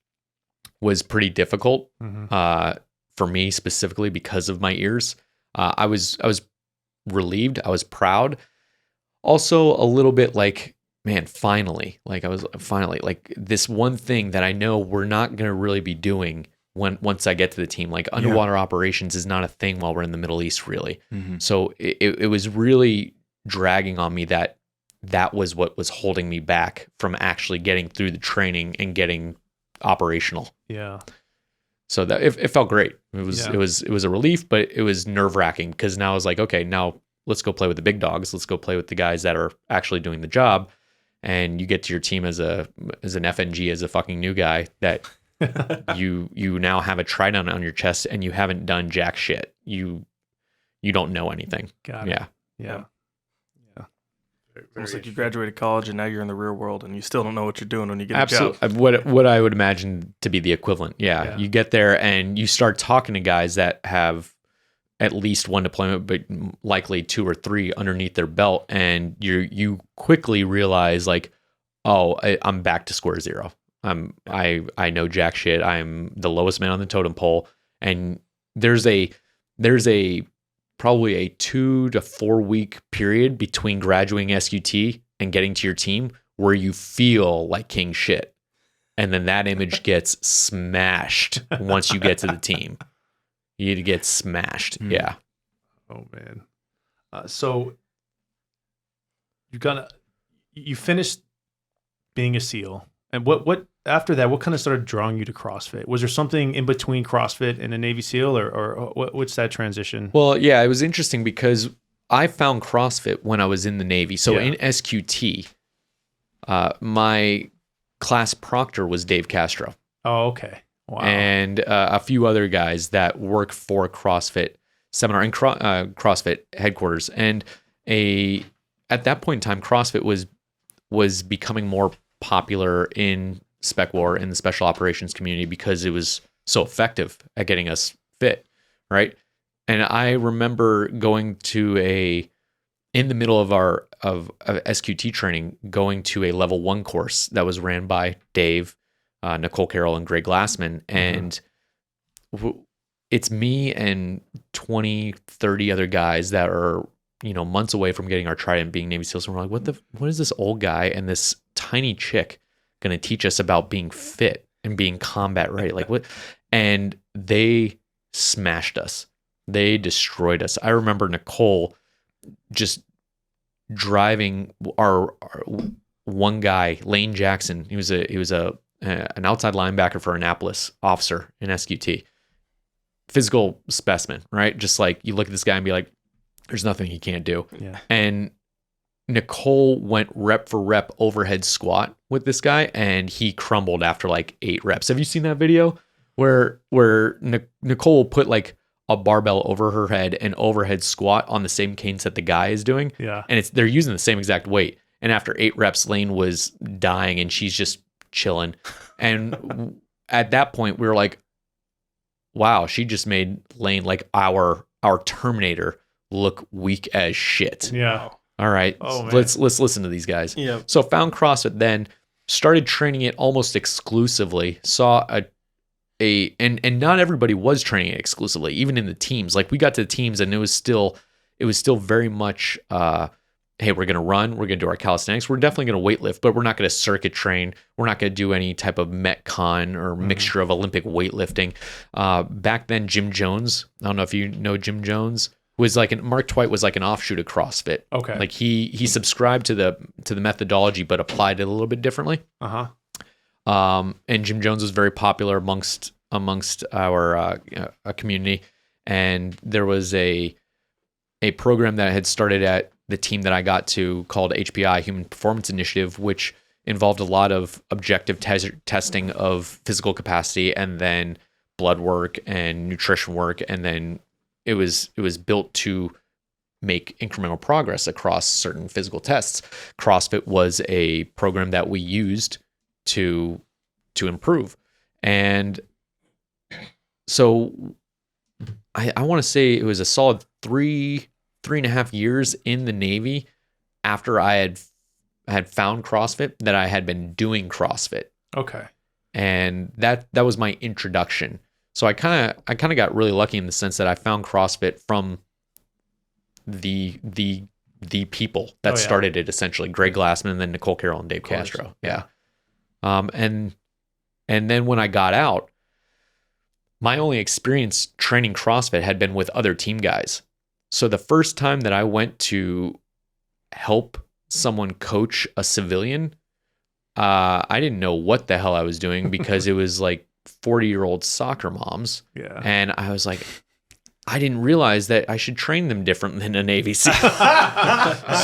was pretty difficult for me specifically because of my ears, I was relieved. I was proud. Also a little bit like, man, finally, like I was finally like this one thing that I know we're not going to really be doing once I get to the team. Like underwater operations is not a thing while we're in the Middle East, really. So it was really dragging on me that was what was holding me back from actually getting through the training and getting operational. Yeah. So that it felt great. It was a relief, but it was nerve-wracking because now I was like, okay, now let's go play with the big dogs. Let's go play with the guys that are actually doing the job. And you get to your team as an FNG, as a fucking new guy that you now have a trident on your chest and you haven't done jack shit. You don't know anything. Got it. Yeah. Almost like you graduated college and now you're in the real world and you still don't know what you're doing when you get a job. What I would imagine to be the equivalent. Yeah. You get there and you start talking to guys that have at least 1 deployment, but likely 2 or 3 underneath their belt. And you quickly realize like, oh, I'm back to square zero. I know jack shit. I'm the lowest man on the totem pole. And there's probably a 2 to 4 week period between graduating SQT and getting to your team where you feel like king shit. And then that image gets smashed once you get to the team. You get smashed. Yeah. Oh man. So you finished being a SEAL, and what after that, what kind of started drawing you to CrossFit? Was there something in between CrossFit and a Navy SEAL, or what's that transition? Well, yeah, it was interesting because I found CrossFit when I was in the Navy. So in SQT, my class proctor was Dave Castro. Oh, okay. Wow. And a few other guys that work for CrossFit seminar and CrossFit headquarters. And at that point in time, CrossFit was becoming more popular in Spec War, in the special operations community, because it was so effective at getting us fit, right? And I remember going to in the middle of SQT training, going to a level 1 course that was ran by Dave, Nicole Carroll, and Greg Glassman. And it's me and 20, 30 other guys that are, months away from getting our trident, being Navy SEALs. And we're like, what is this old guy and this tiny chick going to teach us about being fit and being combat ready? Like what? And they smashed us. They destroyed us. I remember Nicole just driving our one guy, Lane Jackson. He was an outside linebacker for Annapolis, officer in SQT, physical specimen, right? Just like you look at this guy and be like, there's nothing he can't do. Yeah. And Nicole went rep for rep overhead squat with this guy, and he crumbled after like 8 reps. Have you seen that video where Nicole will put like a barbell over her head and overhead squat on the same cadence that the guy is doing? Yeah. And they're using the same exact weight. And after 8 reps, Lane was dying and she's just chilling. And at that point, we were like, wow, she just made Lane, like our Terminator, look weak as shit. Yeah. All right. Oh, man. Let's listen to these guys. Yeah. So found CrossFit, then started training it almost exclusively. Saw and not everybody was training it exclusively, even in the teams. Like we got to the teams and it was still very much hey, we're going to run, we're going to do our calisthenics, we're definitely going to weightlift, but we're not going to circuit train. We're not going to do any type of Metcon or mixture of Olympic weightlifting. Back then, Jim Jones, I don't know if you know Jim Jones, Mark Twight was like an offshoot of CrossFit. Okay. Like he subscribed to the methodology, but applied it a little bit differently. And Jim Jones was very popular amongst our community. And there was a program that had started at the team that I got to called HPI, Human Performance Initiative, which involved a lot of objective testing of physical capacity, and then blood work and nutrition work, and then it was built to make incremental progress across certain physical tests. CrossFit was a program that we used to improve. And so I want to say it was a solid 3.5 years in the Navy after I had found CrossFit that I had been doing CrossFit. Okay. And that was my introduction. So I kind of got really lucky in the sense that I found CrossFit from the people that started it, essentially Greg Glassman and then Nicole Carroll and Dave Castro. Yeah. And then when I got out, my only experience training CrossFit had been with other team guys. So the first time that I went to help someone coach a civilian, I didn't know what the hell I was doing because it was like 40-year-old soccer moms. Yeah. And I was like, I didn't realize that I should train them different than a Navy SEAL.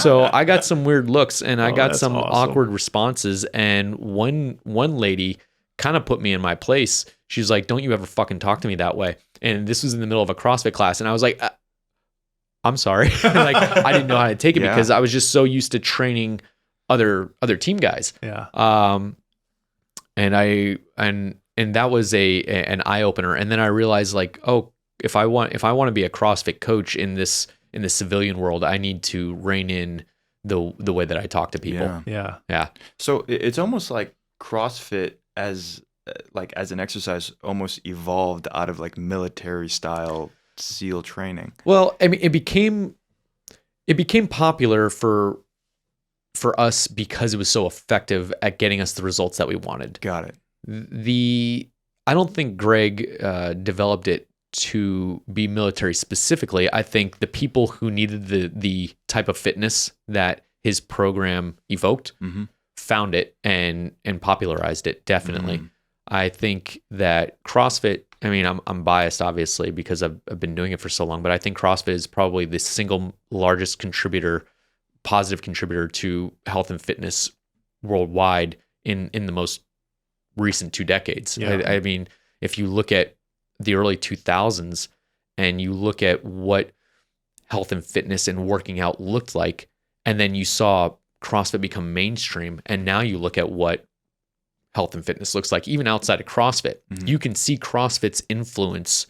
So I got some weird looks and I got some awkward responses. And one lady kind of put me in my place. She's like, don't you ever fucking talk to me that way. And this was in the middle of a CrossFit class. And I was like, I'm sorry. Like, I didn't know how to take it because I was just so used to training other team guys. Yeah. And that was an eye opener. And then I realized, like, oh, if I want to be a CrossFit coach in the civilian world, I need to rein in the way that I talk to people. Yeah. So it's almost like CrossFit as an exercise almost evolved out of like military style SEAL training. Well, I mean, it became popular for us because it was so effective at getting us the results that we wanted. Got it. I don't think Greg developed it to be military specifically. I think the people who needed the type of fitness that his program evoked found it and popularized it. Definitely. I think that CrossFit, I mean, I'm biased obviously because I've been doing it for so long, but I think CrossFit is probably the single largest positive contributor to health and fitness worldwide in the most recent 2 decades. Yeah. I mean, if you look at the early 2000s and you look at what health and fitness and working out looked like, and then you saw CrossFit become mainstream, and now you look at what health and fitness looks like, even outside of CrossFit, you can see CrossFit's influence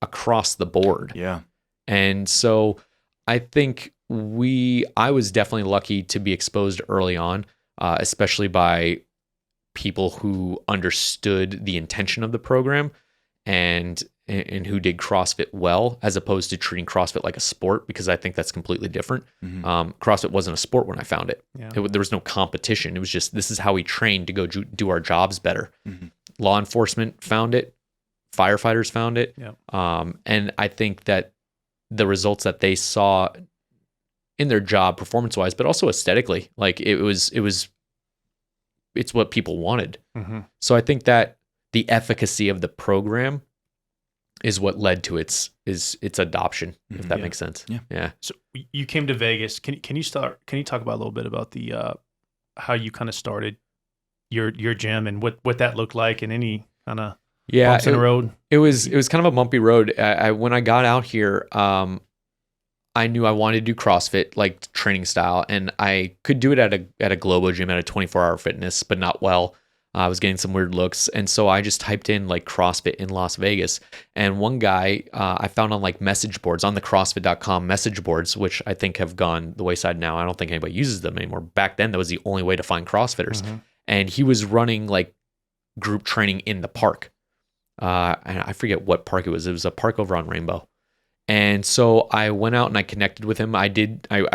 across the board. Yeah. And so I think I was definitely lucky to be exposed early on, especially by people who understood the intention of the program and who did CrossFit well, as opposed to treating CrossFit like a sport, because I think that's completely different. CrossFit wasn't a sport when I found it. Yeah. There was no competition. It was just, this is how we trained to go do our jobs better. Law enforcement found it. Firefighters found it. Yeah. And I think that the results that they saw in their job performance-wise, but also aesthetically, like it's what people wanted. So I think that the efficacy of the program is what led to its adoption, if that makes sense. Yeah. So you came to Vegas. Can you talk about a little bit about the how you kind of started your gym and what that looked like, and any kind of bumps in the road? It was kind of a bumpy road. When I got out here, I knew I wanted to do CrossFit, like training style, and I could do it at a Globo gym, at a 24-hour fitness, but not well. I was getting some weird looks. And so I just typed in like CrossFit in Las Vegas. And one guy I found on like message boards, on the CrossFit.com message boards, which I think have gone the wayside now. I don't think anybody uses them anymore. Back then, that was the only way to find CrossFitters. And he was running like group training in the park. And I forget what park it was. It was a park over on Rainbow. And so I went out and I connected with him. I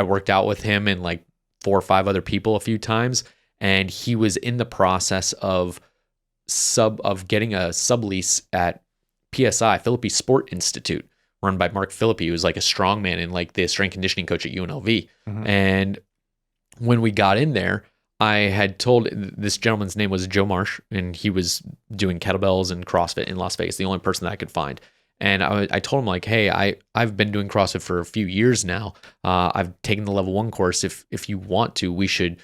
worked out with him and like 4 or 5 other people a few times. And he was in the process of getting a sublease at PSI, Philippi Sport Institute, run by Mark Philippi, who was like a strongman and like the strength conditioning coach at UNLV. Mhm. And when we got in there, I had told this gentleman's name was Joe Marsh, and he was doing kettlebells and CrossFit in Las Vegas, the only person that I could find. And I told him like, hey, I've been doing CrossFit for a few years now. I've taken the level 1 course. If you want to, we should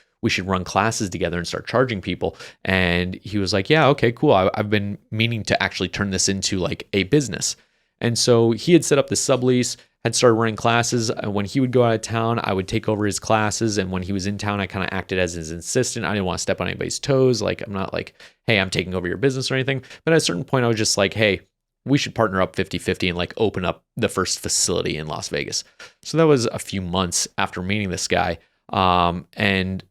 run classes together and start charging people. And he was like, yeah, okay, cool. I've been meaning to actually turn this into like a business. And so he had set up the sublease, had started running classes. When he would go out of town, I would take over his classes. And when he was in town, I kind of acted as his assistant. I didn't want to step on anybody's toes. Like, I'm not like, hey, I'm taking over your business or anything. But at a certain point, I was just like, hey, we should partner up 50-50 and like open up the first facility in Las Vegas. So that was a few months after meeting this guy. And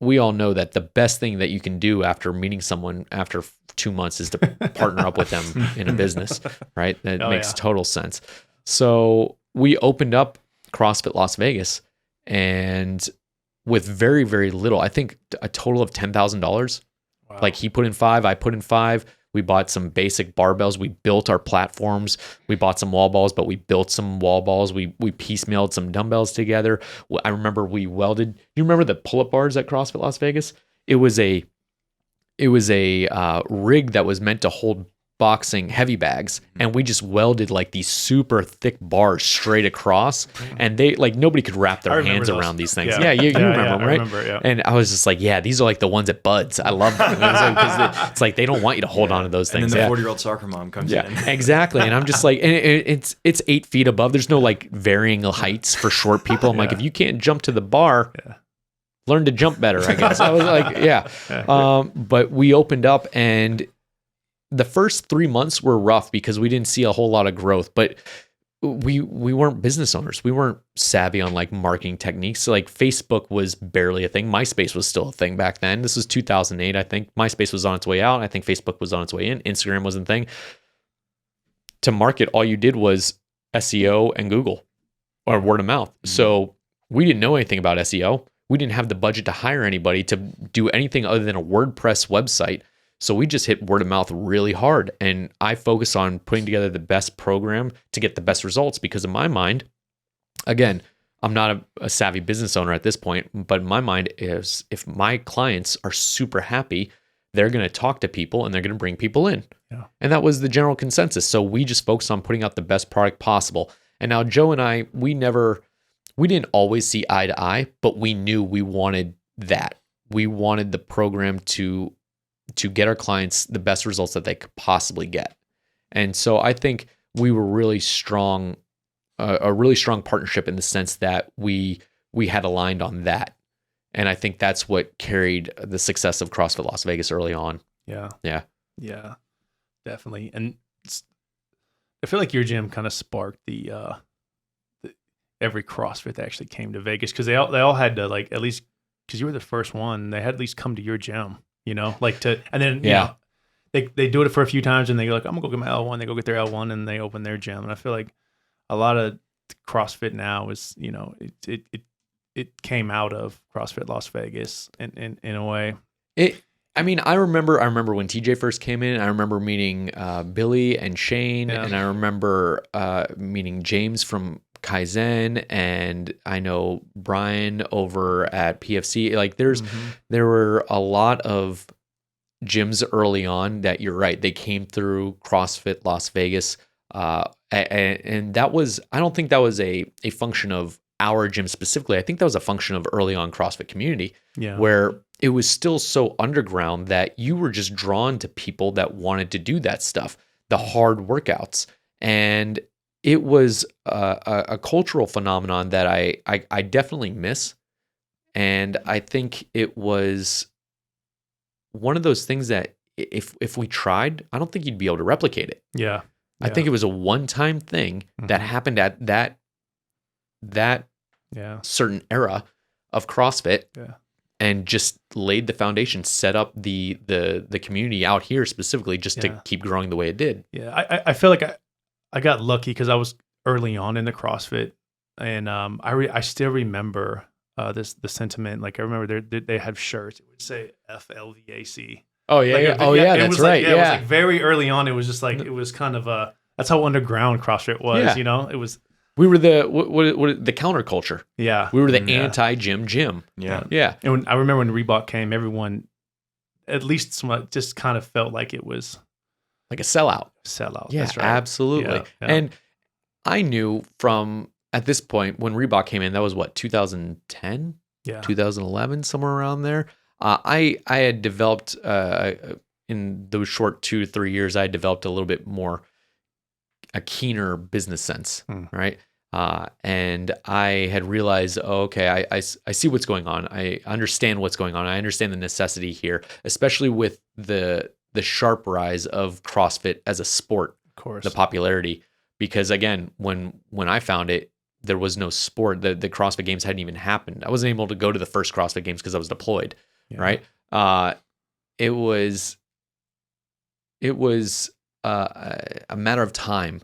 we all know that the best thing that you can do after meeting someone after 2 months is to partner up with them in a business, right? That makes total sense. So we opened up CrossFit Las Vegas, and with very, very little, I think a total of $10,000. Wow. Like he put in 5, I put in 5. We bought some basic barbells. We built our platforms. We bought some wall balls, but we built some wall balls. We piecemealed some dumbbells together. I remember we welded. You remember the pull-up bars at CrossFit Las Vegas? It was a rig that was meant to hold boxing heavy bags, and we just welded like these super thick bars straight across, and they like nobody could wrap their hands around these things. Yeah, you remember them, right? I remember, yeah. And I was just like, yeah, these are like the ones at Bud's. I love them. It's like they don't want you to hold on to those things. And then the 40-year-old soccer mom comes in. Exactly. And I'm just like, and it's 8 feet above. There's no like varying heights for short people. I'm like, if you can't jump to the bar, learn to jump better, I guess. I was like, but we opened up, and the first 3 months were rough because we didn't see a whole lot of growth, but we weren't business owners. We weren't savvy on like marketing techniques. So like Facebook was barely a thing. MySpace was still a thing back then. This was 2008. I think MySpace was on its way out. I think Facebook was on its way in. Instagram wasn't a thing. To market, all you did was SEO and Google or word of mouth. Mm-hmm. So we didn't know anything about SEO. We didn't have the budget to hire anybody to do anything other than a WordPress website. So we just hit word of mouth really hard. And I focus on putting together the best program to get the best results, because in my mind, again, I'm not a savvy business owner at this point, but in my mind is if my clients are super happy, they're going to talk to people and they're going to bring people in. Yeah. And that was the general consensus. So we just focused on putting out the best product possible. And now Joe and I, we didn't always see eye to eye, but we knew we wanted that. We wanted the program to get our clients the best results that they could possibly get. And so I think we were really strong, a really strong partnership in the sense that we had aligned on that. And I think that's what carried the success of CrossFit Las Vegas early on. Yeah. Yeah. Yeah, definitely. And I feel like your gym kind of sparked the every CrossFit that actually came to Vegas, because they all had to, like, at least because you were the first one, they had at least come to your gym. Like and then, they do it for a few times and they go like, I'm gonna go get my L1. They go get their L1 and they open their gym. And I feel like a lot of CrossFit now is, it came out of CrossFit Las Vegas in a way. I remember when TJ first came in. I remember meeting Billy and Shane, and I remember meeting James from Kaizen, and I know Brian over at PFC. Like there were a lot of gyms early on that, you're right, they came through CrossFit Las Vegas, and that was, I don't think that was a function of our gym specifically. I think that was a function of early on CrossFit community, where it was still so underground that you were just drawn to people that wanted to do that stuff, the hard workouts. And it was a cultural phenomenon that I definitely miss. And I think it was one of those things that if we tried, I don't think you'd be able to replicate it. Yeah. I think it was a one-time thing that happened at that certain era of CrossFit, and just laid the foundation, set up the community out here specifically just to keep growing the way it did. Yeah, I feel like I got lucky because I was early on in the CrossFit, and I still remember the sentiment. Like I remember they had shirts. It would say FLVAC. Oh yeah, like, that's right. It was like very early on. It was just like it was kind of that's how underground CrossFit was. Yeah. You know, it was. We were the the counterculture. Yeah, We were the yeah. anti-gym gym. Yeah. Yeah. And I remember when Reebok came, everyone, at least somewhat, just kind of felt like it was Like a sellout. sellout. Yeah, That's right. absolutely. Yeah, yeah. And I knew from at this point when Reebok came in, that was what, 2010, Yeah. 2011, somewhere around there. I had developed in those short 2 to 3 years, I had developed a little bit more a keener business sense, right? And I had realized, okay, I see what's going on. I understand what's going on. I understand the necessity here, especially with the sharp rise of CrossFit as a sport, Of course. the popularity. Because again, when I found it, there was no sport. The CrossFit Games hadn't even happened. I wasn't able to go to the first CrossFit Games because I was deployed, Yeah. right? It was a matter of time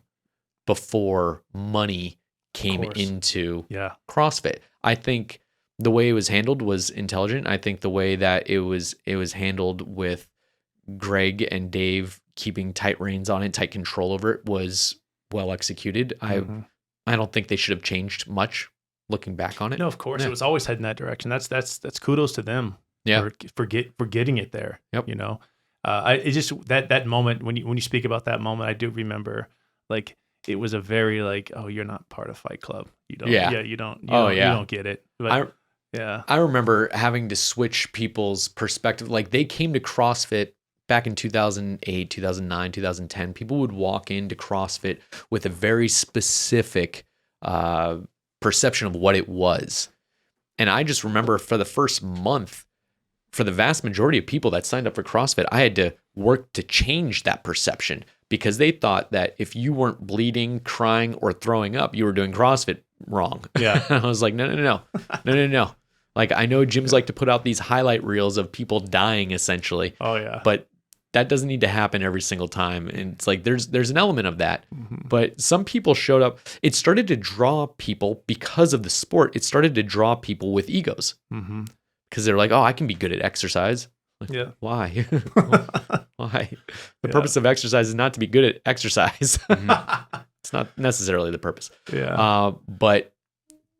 before money came course. into Yeah. CrossFit. I think the way it was handled was intelligent. I think the way that it was handled with Greg and Dave keeping tight reins on it, tight control over it, was well executed. Mhm. I don't think they should have changed much looking back on it. No, of course, Yeah. it was always heading that direction. That's kudos to them. Yeah. For getting it there. Yep. You know, it just that moment when you speak about that moment, I do remember like it was a very like, oh, you're not part of Fight Club. You don't. Yeah. Yeah. You don't. You Oh, don't, yeah. You don't get it. But yeah. I remember having to switch people's perspective. Like they came to CrossFit back in 2008, 2009, 2010. People would walk into CrossFit with a very specific perception of what it was. And I just remember for the first month, for the vast majority of people that signed up for CrossFit, I had to work to change that perception because they thought that if you weren't bleeding, crying, or throwing up, you were doing CrossFit wrong. Yeah. I was like, no. Like I know gyms like to put out these highlight reels of people dying essentially, Oh yeah. but that doesn't need to happen every single time. And it's like there's an element of that. Mhm. But some people showed up. It started to draw people because of the sport. It started to draw people with egos Mhm. because they're like, oh, I can be good at exercise. Like, Yeah. why? Why? The Yeah. purpose of exercise is not to be good at exercise. It's not necessarily the purpose. Yeah. But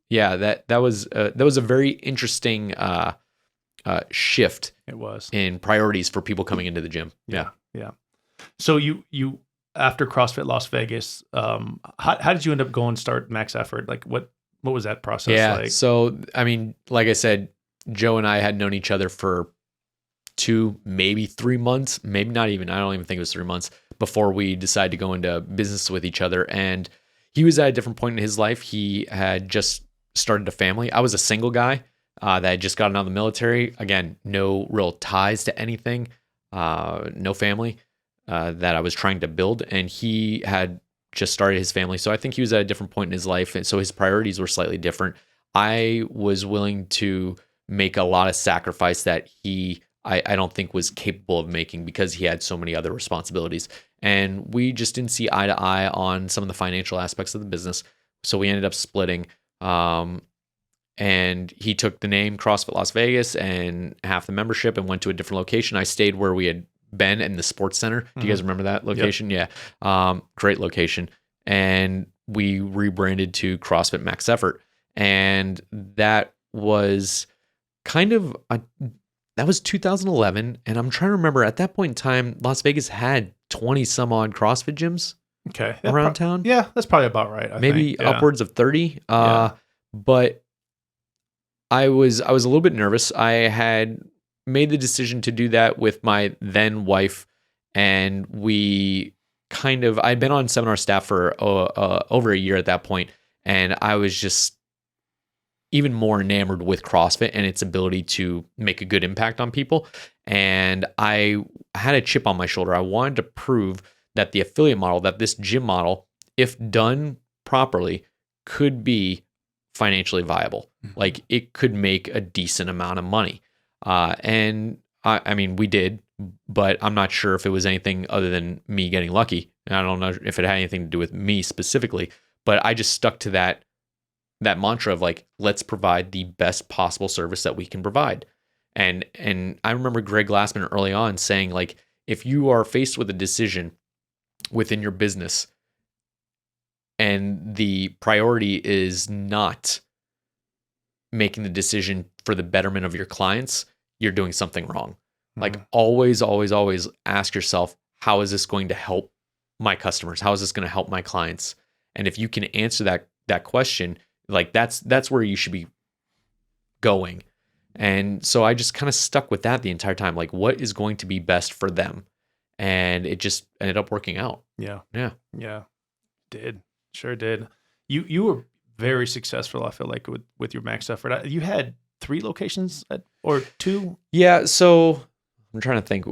yeah, that was a very interesting shift It was. in priorities for people coming into the gym. Yeah. Yeah. So you after CrossFit Las Vegas, how did you end up going start Max Effort? Like what was that process Yeah. like? So, I mean, like I said, Joe and I had known each other for 2, maybe 3 months, maybe not even. I don't even think it was 3 months before we decided to go into business with each other. And he was at a different point in his life. He had just started a family. I was a single guy that had just gotten out of the military. Again, no real ties to anything, no family that I was trying to build. And he had just started his family. So I think he was at a different point in his life. And so his priorities were slightly different. I was willing to make a lot of sacrifice that I don't think was capable of making because he had so many other responsibilities. And we just didn't see eye to eye on some of the financial aspects of the business. So we ended up splitting. And he took the name CrossFit Las Vegas and half the membership and went to a different location. I stayed where we had been in the sports center. Do you guys remember that location? Yep. Yeah. Great location. And we rebranded to CrossFit Max Effort. And that was kind of that was 2011. And I'm trying to remember at that point in time, Las Vegas had 20 some odd CrossFit gyms Okay. around town. Yeah, that's probably about right. I Maybe think. Yeah. upwards of 30. Yeah. But I was a little bit nervous. I had made the decision to do that with my then wife, and I'd been on seminar staff for over a year at that point, and I was just even more enamored with CrossFit and its ability to make a good impact on people. And I had a chip on my shoulder. I wanted to prove that the affiliate model, that this gym model, if done properly, could be financially viable. Like it could make a decent amount of money. And I mean, we did, but I'm not sure if it was anything other than me getting lucky. I don't know if it had anything to do with me specifically, but I just stuck to that mantra of like, let's provide the best possible service that we can provide. And I remember Greg Glassman early on saying, like, if you are faced with a decision within your business and the priority is not making the decision for the betterment of your clients, you're doing something wrong. Like always, always, always ask yourself, how is this going to help my customers? How is this going to help my clients? And if you can answer that question, like that's where you should be going. And so I just kind of stuck with that the entire time. Like, what is going to be best for them? And it just ended up working out. Yeah. Yeah. Sure did. You were very successful, I feel like, with your max effort. You had 3 locations or 2? Yeah. So I'm trying to think.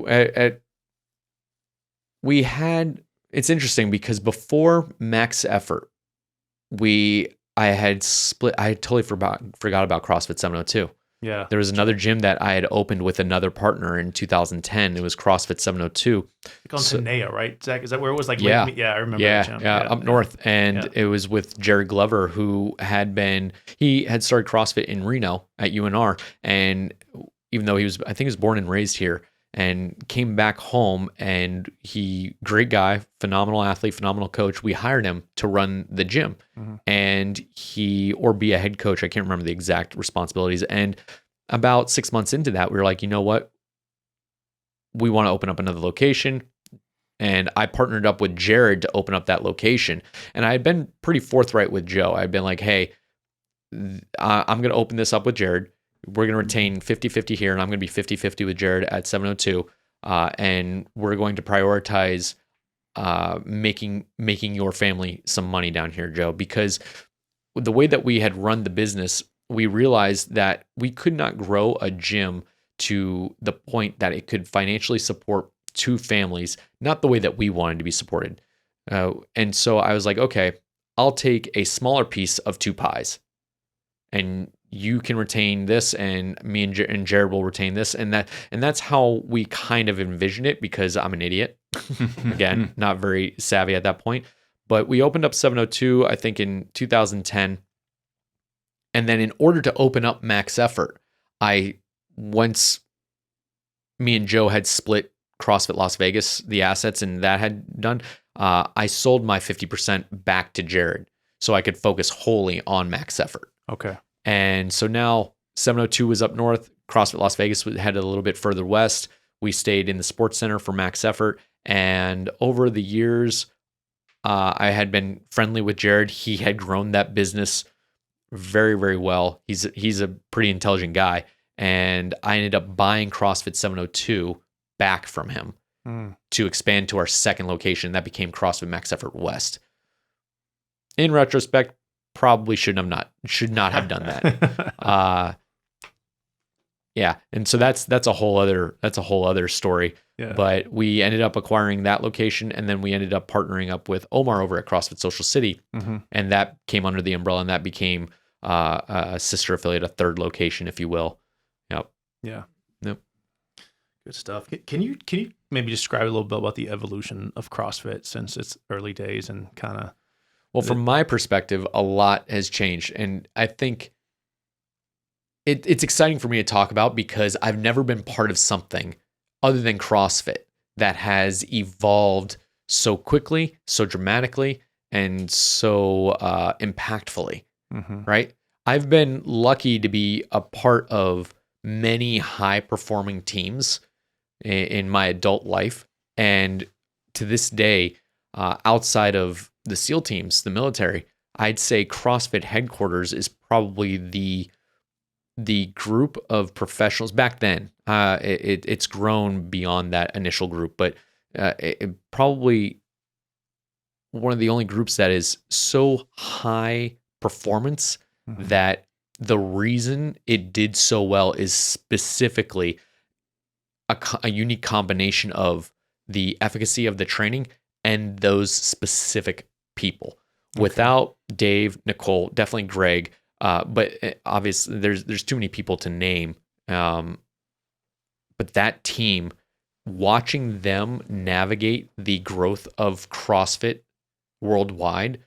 It's interesting because before max effort, I totally forgot about CrossFit 702. Yeah. There was another gym that I had opened with another partner in 2010. It was CrossFit 702. Like on Tenaya, right, Zach? Is that where it was? Like, yeah, I remember yeah, that gym. yeah, up north. And it was with Jared Glover, who had started CrossFit in Reno at UNR. And even though I think he was born and raised here, and came back home, and great guy, phenomenal athlete, phenomenal coach. We hired him to run the gym and be a head coach. I can't remember the exact responsibilities. And about 6 months into that, we were like, you know what? We want to open up another location. And I partnered up with Jared to open up that location. And I had been pretty forthright with Joe. I'd been like, hey, I'm going to open this up with Jared. We're going to retain 50-50 here, and I'm going to be 50-50 with Jared at 702. And we're going to prioritize making your family some money down here, Joe, because the way that we had run the business, we realized that we could not grow a gym to the point that it could financially support 2 families, not the way that we wanted to be supported. And so I was like, okay, I'll take a smaller piece of 2 pies, and you can retain this, and me and Jared will retain this. And that's how we kind of envisioned it, because I'm an idiot. Again, not very savvy at that point. But we opened up 702, I think, in 2010. And then in order to open up max effort, once me and Joe had split CrossFit Las Vegas, the assets, and that had done, I sold my 50% back to Jared so I could focus wholly on max effort. Okay. And so now 702 was up north. CrossFit Las Vegas headed a little bit further west. We stayed in the sports center for max effort. And over the years, I had been friendly with Jared. He had grown that business very, very well. He's a pretty intelligent guy. And I ended up buying CrossFit 702 back from him to expand to our second location. That became CrossFit Max Effort West. In retrospect, probably should not have done that. Yeah, and so that's a whole other story. Yeah. But we ended up acquiring that location, and then we ended up partnering up with Omar over at CrossFit Social City, and that came under the umbrella, and that became a sister affiliate, a third location, if you will. Yep. Yeah. Yep. Good stuff. Can you maybe describe a little bit about the evolution of CrossFit since its early days and kind of? Well, from my perspective, a lot has changed, and I think it's exciting for me to talk about because I've never been part of something other than CrossFit that has evolved so quickly, so dramatically, and so impactfully, right? I've been lucky to be a part of many high-performing teams in my adult life, and to this day, outside of the SEAL teams, the military, I'd say CrossFit headquarters is probably the group of professionals back then. It's grown beyond that initial group, but it probably one of the only groups that is so high performance that the reason it did so well is specifically a unique combination of the efficacy of the training and those specific people. Okay. Without Dave, Nicole, definitely Greg, but obviously there's too many people to name. But that team, watching them navigate the growth of CrossFit worldwide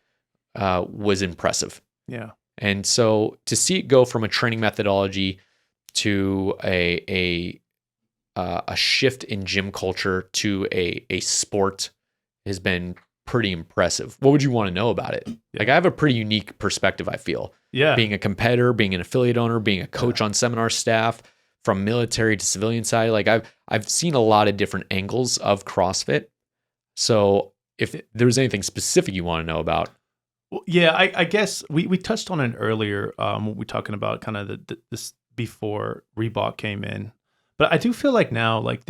was impressive. Yeah. And so to see it go from a training methodology to a shift in gym culture to a sport has been pretty impressive. What would you want to know about it? Like, I have a pretty unique perspective, I feel. Yeah. Being a competitor, being an affiliate owner, being a coach on seminar staff, from military to civilian side. Like, I've seen a lot of different angles of CrossFit. So if there's anything specific you want to know about. Well, yeah, I guess we touched on it earlier. When we talking about kind of this before Reebok came in, but I do feel like now, like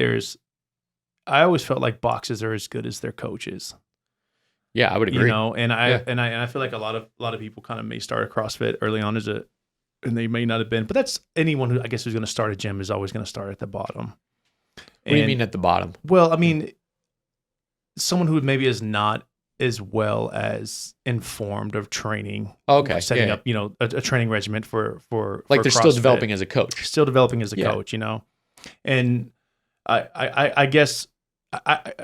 I always felt like boxes are as good as their coaches. Yeah, I would agree. You know, and I feel like a lot of people kind of may start a CrossFit early on and they may not have been, but that's anyone who I guess who's going to start a gym is always going to start at the bottom. What do you mean at the bottom? Well, I mean, someone who maybe is not as well as informed of training. Okay, setting up, you know, a training regimen for like they're CrossFit. still developing as a coach. Still developing as a coach, you know, and I guess I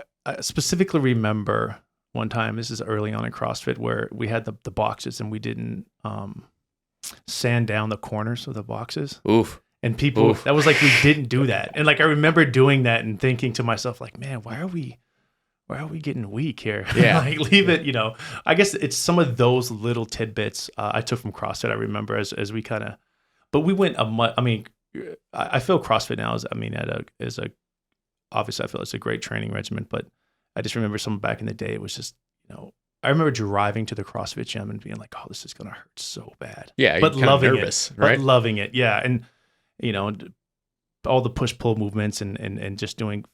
specifically remember one time. This is early on in CrossFit where we had the boxes and we didn't sand down the corners of the boxes. Oof. And people, that was like we didn't do that. And like I remember doing that and thinking to myself, like, man, why are we getting weak here? Yeah. Like leave it, you know. I guess it's some of those little tidbits I took from CrossFit. I remember as we kind of, but we went I mean, I feel CrossFit now is, I mean, obviously I feel it's a great training regimen, but I just remember some back in the day, it was just, you know, I remember driving to the CrossFit gym and being like, oh, this is going to hurt so bad. Yeah. But loving nervous, it, right? but loving it. Yeah. And, you know, all the push pull movements and just doing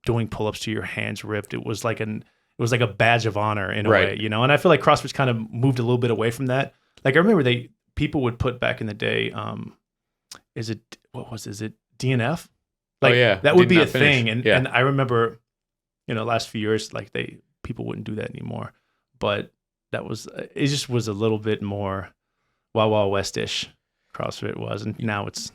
pull-ups to your hands ripped. It was like a badge of honor in a way, you know? And I feel like CrossFit's kind of moved a little bit away from that. Like I remember people would put back in the day, is it DNF? Like, that would be a thing. And I remember, you know, last few years, like people wouldn't do that anymore, but it just was a little bit more Wild Wild West-ish CrossFit was. And now it's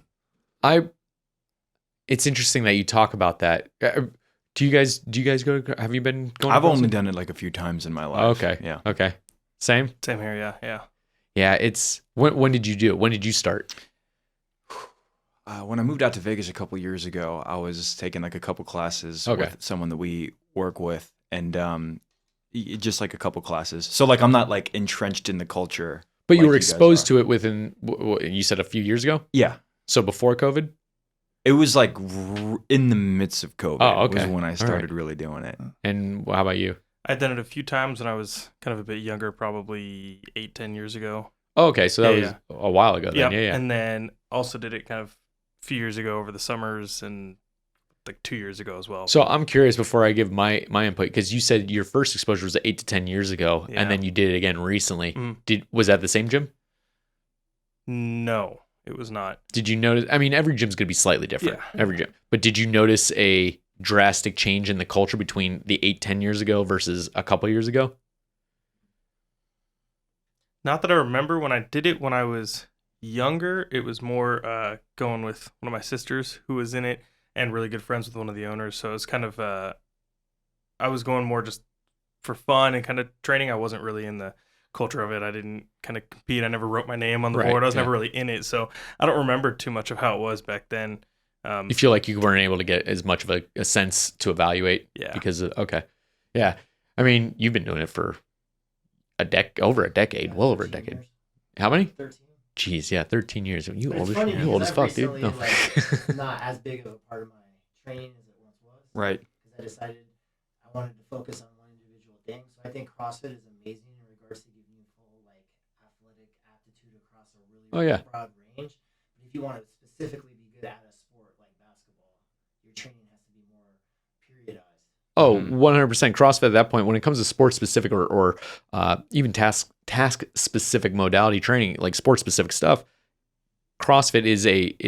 interesting that you talk about that. Do you guys go, have you been going? I've only done it like a few times in my life. Okay. Yeah. Okay. Same here. Yeah. Yeah. It's when did you do it? When did you start? When I moved out to Vegas a couple years ago, I was taking like a couple classes with someone that we work with, and just like a couple classes. So like I'm not like entrenched in the culture. But you were exposed to it within, you said a few years ago? Yeah. So before COVID? It was like in the midst of COVID. Oh, okay. Was when I started really doing it. And how about you? I'd done it a few times when I was kind of a bit younger, probably 8-10 years ago. Oh, okay. So that was a while ago then. Yeah. And then also did it kind of a few years ago over the summers and like 2 years ago as well. So I'm curious before I give my input, because you said your first exposure was 8 to 10 years ago, and then you did it again recently. Mm. Was that the same gym? No, it was not. Did you notice? I mean, every gym's going to be slightly different. Yeah. Every gym. But did you notice a drastic change in the culture between the 8-10 years ago versus a couple years ago? Not that I remember. When I did it when I was younger, it was more going with one of my sisters who was in it and really good friends with one of the owners. So it was kind of, I was going more just for fun and kind of training. I wasn't really in the culture of it. I didn't kind of compete. I never wrote my name on the board. I was never really in it. So I don't remember too much of how it was back then. You feel like you weren't able to get as much of a sense to evaluate? Yeah. Because yeah. I mean, you've been doing it for over a decade, well over a decade. How many? 13. Jeez, yeah, 13 years. You old as I've fuck, dude. No. Like, not as big of a part of my training as it once was. Right. Because I decided I wanted to focus on one individual thing. So I think CrossFit is amazing in regards to giving you full like athletic aptitude across a really broad range. But if you want to specifically be good at a sport like basketball, your training has to be more periodized. Oh, 100% CrossFit at that point, when it comes to sport specific or even task specific modality training, like sport specific stuff, CrossFit is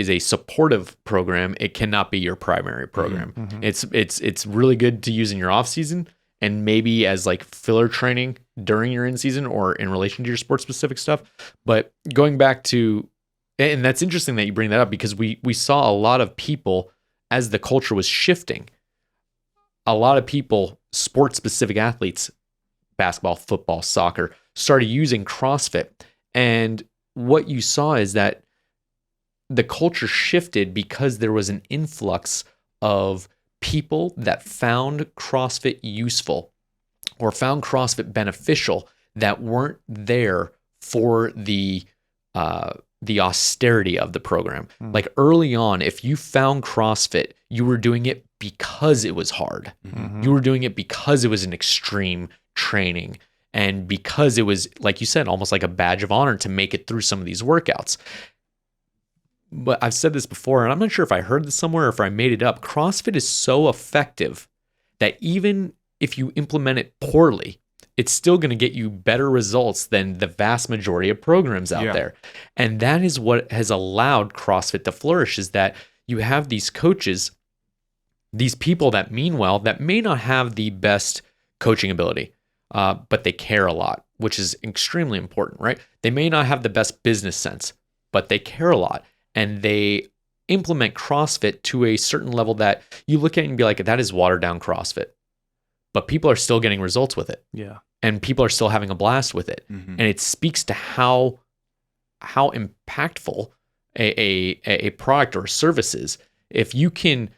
a supportive program. It cannot be your primary program. Mm-hmm. It's really good to use in your off season and maybe as like filler training during your in season or in relation to your sport specific stuff. But going back to, and that's interesting that you bring that up, because we saw a lot of people as the culture was shifting. A lot of people, sport-specific athletes, basketball, football, soccer, started using CrossFit. And what you saw is that the culture shifted because there was an influx of people that found CrossFit useful. or found CrossFit beneficial that weren't there for the austerity of the program. Like early on, if you found CrossFit, you were doing it because it was hard. You were doing it because it was an extreme training, and because it was, like you said, almost like a badge of honor to make it through some of these workouts. But I've said this before, and I'm not sure if I heard this somewhere or if I made it up. CrossFit is so effective that even if you implement it poorly, it's still going to get you better results than the vast majority of programs out there. And that is what has allowed CrossFit to flourish, is that you have these coaches, these people that mean well, that may not have the best coaching ability, but they care a lot, which is extremely important, right? They may not have the best business sense, but they care a lot. And they implement CrossFit to a certain level that you look at and be like, that is watered down CrossFit. But people are still getting results with it. Yeah. And people are still having a blast with it. And it speaks to how impactful a product or service is. If you can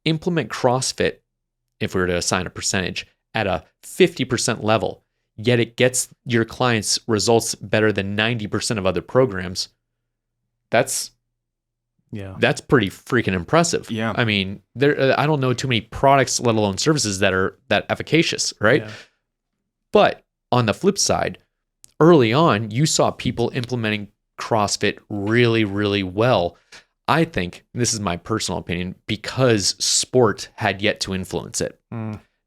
implement CrossFit, if we were to assign a percentage, at a 50% level, yet it gets your clients results better than 90% of other programs, that's pretty freaking impressive. Yeah. I mean, I don't know too many products, let alone services, that are that efficacious, right? Yeah. But on the flip side, early on, you saw people implementing CrossFit really, really well. I think, this is my personal opinion, because sport had yet to influence it.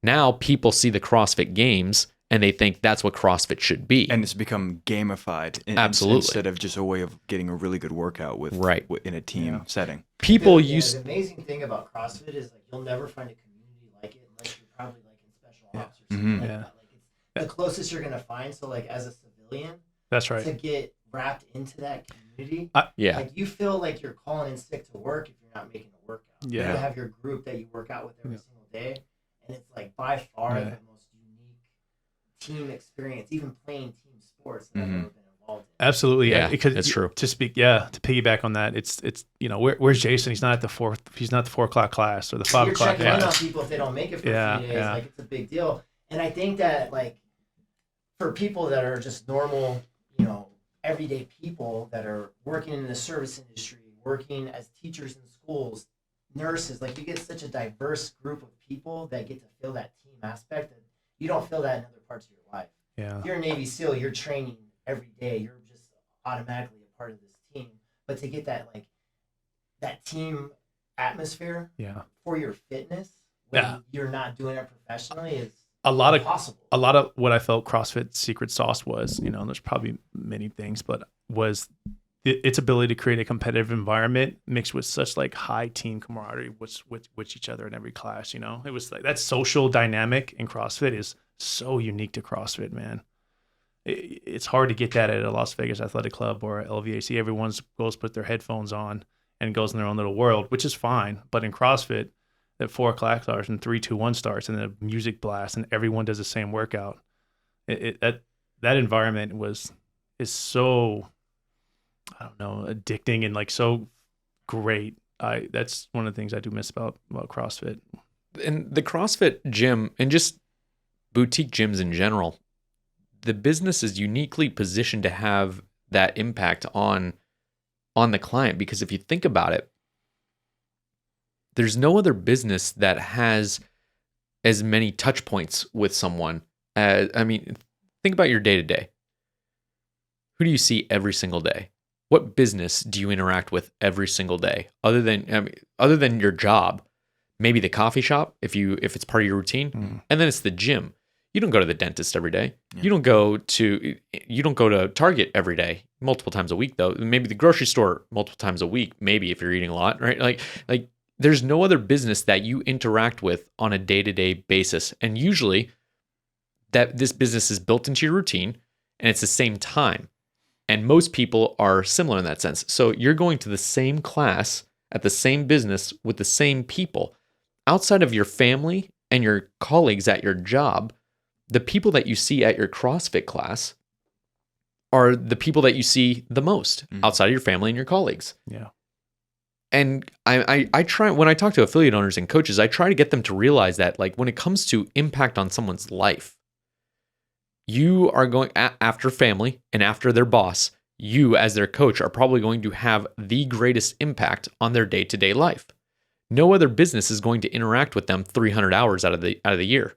Now people see the CrossFit Games and they think that's what CrossFit should be. And it's become gamified. Absolutely. Instead of just a way of getting a really good workout in a team setting. People the use... The amazing thing about CrossFit is like you'll never find a community like it unless you're probably like in special ops or something like that. Like it's the closest you're gonna find. So like as a civilian, That's right. to get wrapped into that community, yeah. like you feel like you're calling in sick to work if you're not making a workout. Yeah. You have your group that you work out with every single day, and it's like by far the most unique team experience, even playing team sports that I've ever been involved in. Absolutely, Yeah, because that's true. To piggyback on that, it's where's Jason? He's not at the 4 o'clock class or the 5 o'clock You're checking in class. on people if they don't make it for a few days. Like it's a big deal. And I think that like for people that are just normal, everyday people that are working in the service industry, working as teachers in schools, nurses, like you get such a diverse group of people that get to feel that team aspect that you don't feel that in other parts of your life. Yeah. If you're a Navy SEAL, you're training every day. You're just automatically a part of this team. But to get that team atmosphere for your fitness when you're not doing it professionally is impossible. A lot of what I felt CrossFit's secret sauce was, and there's probably many things, but was its ability to create a competitive environment mixed with such like high team camaraderie with each other in every class. It was like that social dynamic in CrossFit is so unique to CrossFit, man. It's hard to get that at a Las Vegas athletic club or a LVAC. Everyone goes put their headphones on and goes in their own little world, which is fine. But in CrossFit, at 4 o'clock starts and 3, 2, 1 starts, and the music blasts, and everyone does the same workout. That environment is so, I don't know, addicting and like so great. That's one of the things I do miss about CrossFit. And the CrossFit gym and just boutique gyms in general, the business is uniquely positioned to have that impact on the client, because if you think about it, there's no other business that has as many touch points with someone. Think about your day to day. Who do you see every single day? What business do you interact with every single day? Other than your job, maybe the coffee shop, if it's part of your routine, and then it's the gym. You don't go to the dentist every day. Yeah. You don't go to Target every day, multiple times a week though. Maybe the grocery store multiple times a week, maybe if you're eating a lot, right? Like there's no other business that you interact with on a day-to-day basis. And usually that this business is built into your routine and it's the same time. And most people are similar in that sense. So you're going to the same class at the same business with the same people. Outside of your family and your colleagues at your job, the people that you see at your CrossFit class are the people that you see the most outside of your family and your colleagues. Yeah. and I try, when I talk to affiliate owners and coaches, I try to get them to realize that, like, when it comes to impact on someone's life, you are going after family and after their boss. You, as their coach, are probably going to have the greatest impact on their day-to-day life. No other business is going to interact with them 300 hours out of the year.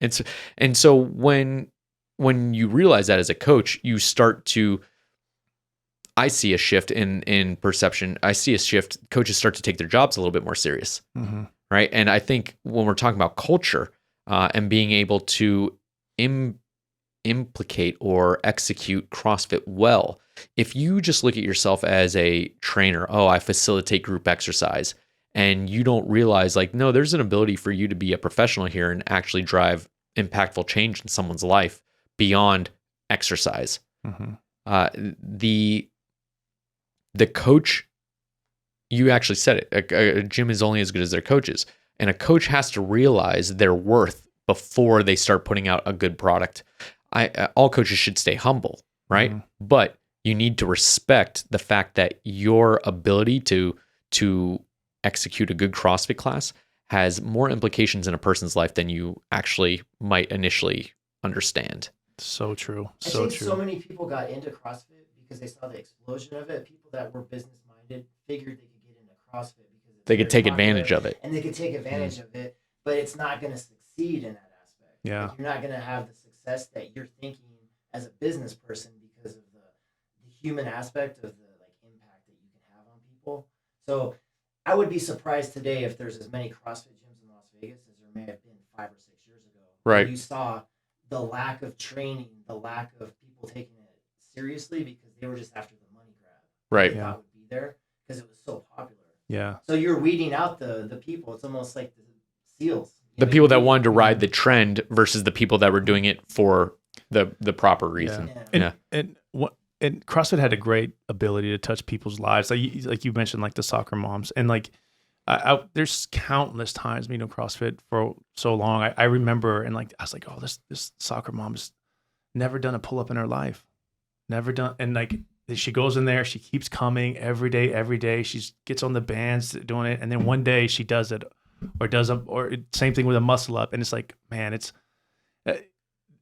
And so when you realize that as a coach, you start to, I see a shift in perception. I see a shift. Coaches start to take their jobs a little bit more serious, right? And I think when we're talking about culture and being able to implicate or execute CrossFit well, if you just look at yourself as a trainer, I facilitate group exercise, and you don't realize, like, no, there's an ability for you to be a professional here and actually drive impactful change in someone's life beyond exercise. The coach, you actually said it, a gym is only as good as their coaches, and a coach has to realize their worth before they start putting out a good product. All coaches should stay humble, right? But you need to respect the fact that your ability to execute a good CrossFit class has more implications in a person's life than you actually might initially understand. So true. I think so many people got into CrossFit because they saw the explosion of it. People that were business minded figured they could get into CrossFit because they could take advantage of it. And they could take advantage of it, but it's not going to succeed in that aspect. Yeah. Like, you're not going to have the success that you're thinking as a business person because of the human aspect of the like impact that you can have on people. So I would be surprised today if there's as many CrossFit gyms in Las Vegas as there may have been 5 or 6 years ago. Right. You saw the lack of training, the lack of people taking it seriously because they were just after the money grab. Right. They thought would be there because it was so popular. Yeah. So you're weeding out the people. It's almost like the SEALs. The people that wanted to ride the trend versus the people that were doing it for the proper reason. Yeah. And CrossFit had a great ability to touch people's lives. Like you mentioned, like the soccer moms, and like there's countless times, CrossFit for so long. I remember, and like I was like, oh, this soccer mom's never done a pull up in her life, never done, and like she goes in there, she keeps coming every day. She gets on the bands doing it, and then one day she does it, or same thing with a muscle up, and it's like, man, it's.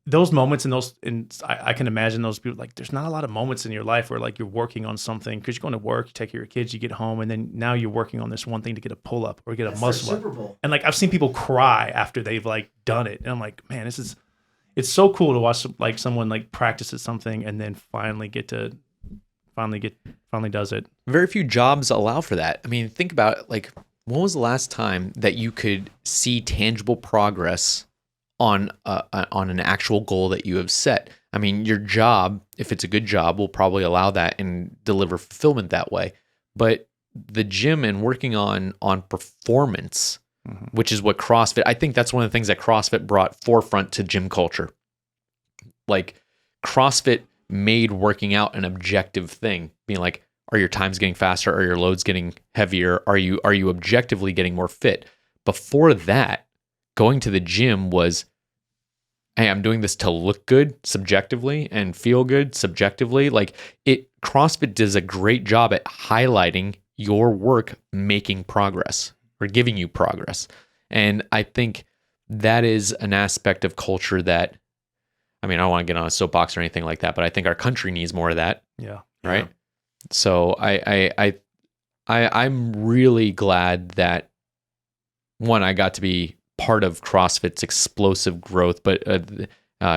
Those moments and I can imagine those people, like, there's not a lot of moments in your life where like you're working on something because you're going to work, you take care of your kids, you get home, and then now you're working on this one thing to get a pull up or get a muscle up. And like I've seen people cry after they've like done it, and I'm like, man, it's so cool to watch like someone like practices something and then finally does it. Very few jobs allow for that. I mean, think about it, like, when was the last time that you could see tangible progress on an actual goal that you have set? I mean, your job, if it's a good job, will probably allow that and deliver fulfillment that way. But the gym and working on performance, which is what CrossFit, I think that's one of the things that CrossFit brought forefront to gym culture. Like, CrossFit made working out an objective thing, being like, are your times getting faster? Are your loads getting heavier? Are you objectively getting more fit? Before that, going to the gym was, hey, I'm doing this to look good subjectively and feel good subjectively. Like, CrossFit does a great job at highlighting your work making progress or giving you progress. And I think that is an aspect of culture that, I mean, I don't want to get on a soapbox or anything like that, but I think our country needs more of that. Yeah. Right. Yeah. So I'm really glad that, one, I got to be part of CrossFit's explosive growth, but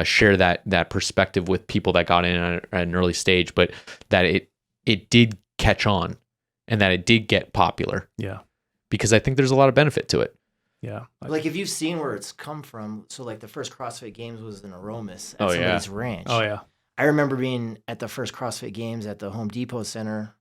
share that perspective with people that got in at an early stage, but that it did catch on and that it did get popular. Yeah. Because I think there's a lot of benefit to it. Yeah. Like, if you've seen where it's come from, so like the first CrossFit Games was in Aromas at somebody's ranch. Oh yeah. I remember being at the first CrossFit Games at the Home Depot Center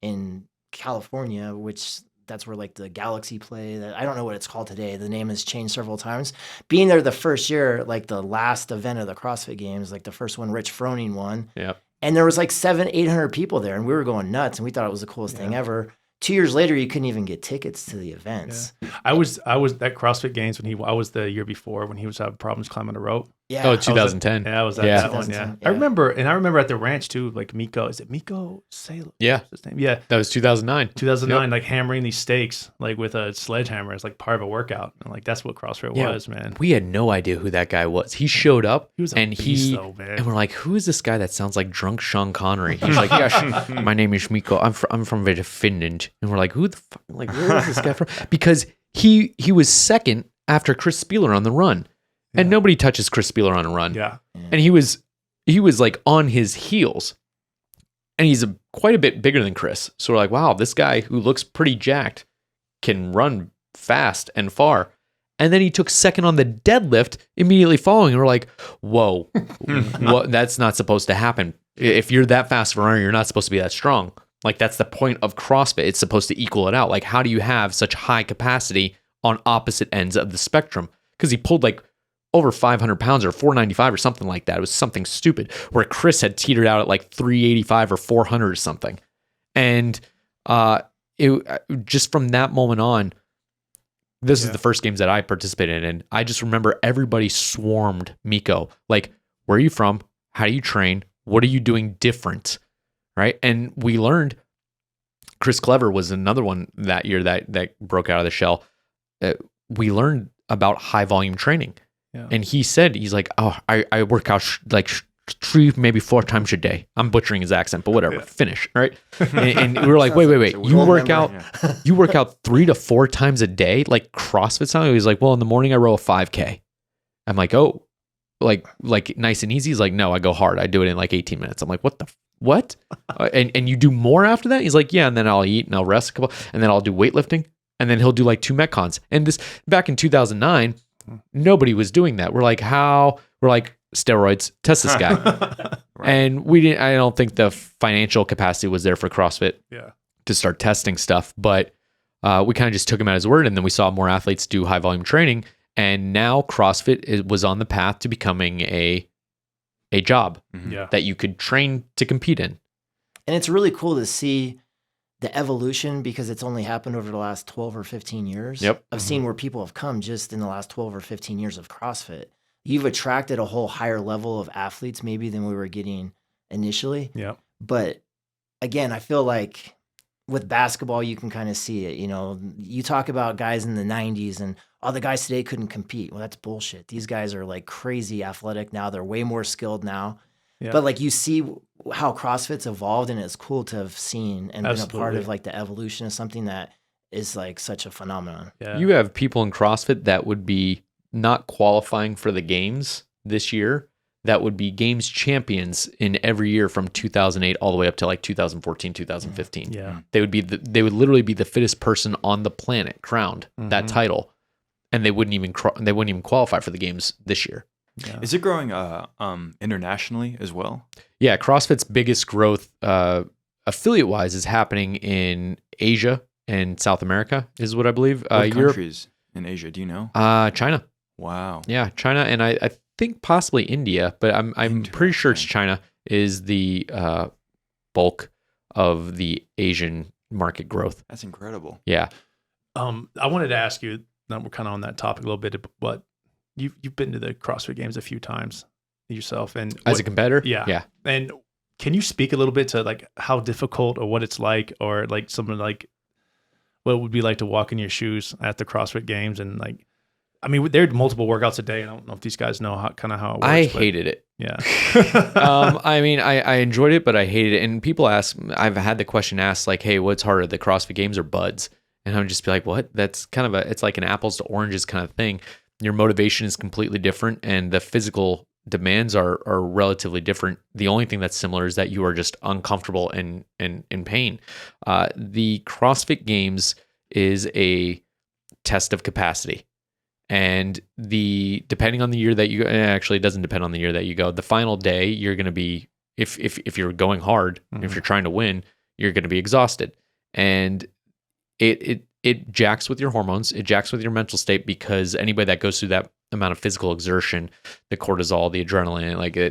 in California, which that's where like the Galaxy play. I don't know what it's called today. The name has changed several times. Being there the first year, like the last event of the CrossFit Games, like the first one, Rich Froning won. Yep. And there was like 700-800 people there, and we were going nuts, and we thought it was the coolest thing ever. 2 years later, you couldn't even get tickets to the events. Yeah. I was at CrossFit Games I was the year before when he was having problems climbing the rope. Yeah. Oh, 2010. Yeah, I was at Yeah. that one. Yeah. 2010, I remember at the ranch too, like Miko. Is it Miko Sailor? Yeah. What's his name? Yeah. That was 2009. 2009, Yep. like hammering these steaks like with a sledgehammer as like part of a workout. And like that's what CrossFit Yeah. was, man. We had no idea who that guy was. He showed up He was a and beast, though, man. and we're like, who is this guy that sounds like drunk Sean Connery? He's like, yeah, my name is Miko. I'm from Finland. And we're like, who the fuck? Like, where is this guy from? Because he was second after Chris Spieler on the run. And nobody touches Chris Spieler on a run. Yeah. And he was like on his heels. And he's quite a bit bigger than Chris. So we're like, wow, this guy who looks pretty jacked can run fast and far. And then he took second on the deadlift immediately following. And we're like, whoa, that's not supposed to happen. If you're that fast of a runner, you're not supposed to be that strong. Like, that's the point of CrossFit. It's supposed to equal it out. Like, how do you have such high capacity on opposite ends of the spectrum? Because he pulled like over 500 pounds or 495 or something like that. It was something stupid, where Chris had teetered out at like 385 or 400 or something. And it just from that moment on, this is the first games that I participated in. I just remember everybody swarmed Miko. Like, where are you from? How do you train? What are you doing different? Right. And we learned, Chris Clever was another one that year that broke out of the shell. We learned about high volume training. Yeah. And he said, he's like, oh, I work out like 3, maybe 4 times a day. I'm butchering his accent, but whatever. Finish. Right. And we were like, wait. You work out 3 to 4 times a day, like CrossFit style? He's like, well, in the morning I row a 5K. I'm like, oh, like nice and easy. He's like, no, I go hard. I do it in like 18 minutes. I'm like, what? And you do more after that? He's like, yeah. And then I'll eat and I'll rest a couple, and then I'll do weightlifting. And then he'll do like 2 Metcons. And this back in 2009, nobody was doing that. We're like, steroids, test this guy. Right. And I don't think the financial capacity was there for CrossFit to start testing stuff, but we kind of just took him at his word. And then we saw more athletes do high volume training. And now CrossFit was on the path to becoming a job that you could train to compete in. And it's really cool to see the evolution, because it's only happened over the last 12 or 15 years. Yep. I've seen where people have come just in the last 12 or 15 years of CrossFit. You've attracted a whole higher level of athletes maybe than we were getting initially. Yeah. But again, I feel like with basketball, you can kind of see it. You know, you talk about guys in the 90s and the guys today couldn't compete. Well, that's bullshit. These guys are like crazy athletic now. They're way more skilled now. Yeah. But like you see how CrossFit's evolved, and it's cool to have seen and been a part of like the evolution of something that is like such a phenomenon. Yeah. You have people in CrossFit that would be not qualifying for the games this year, that would be games champions in every year from 2008 all the way up to like 2014, 2015. Yeah. They would literally be the fittest person on the planet crowned that title, and they wouldn't even qualify for the games this year. Yeah. Is it growing internationally as well? Yeah, CrossFit's biggest growth affiliate-wise is happening in Asia and South America, is what I believe. What countries in Asia, do you know? China. Wow. Yeah, China, and I think possibly India, but I'm pretty sure it's China is the bulk of the Asian market growth. That's incredible. Yeah. I wanted to ask you, now we're kind of on that topic a little bit, but you've been to the CrossFit Games a few times yourself, and as a competitor, yeah. And can you speak a little bit to like how difficult or what it's like, or like something like what it would be like to walk in your shoes at the CrossFit Games? And like, I mean, there are multiple workouts a day. I don't know if these guys know how it works. I hated it. Yeah. I mean, I enjoyed it, but I hated it. And people ask, I've had the question asked like, hey, what's harder, the CrossFit Games or buds? And I'm just be like, what? That's kind of it's like an apples to oranges kind of thing. Your motivation is completely different, and the physical demands are relatively different. The only thing that's similar is that you are just uncomfortable and in pain. The CrossFit Games is a test of capacity, and depending on the year that you actually it doesn't depend on the year that you go. The final day, you're going to be if you're going hard, if you're trying to win, you're going to be exhausted, and it jacks with your hormones. It jacks with your mental state, because anybody that goes through that amount of physical exertion, the cortisol, the adrenaline, like you're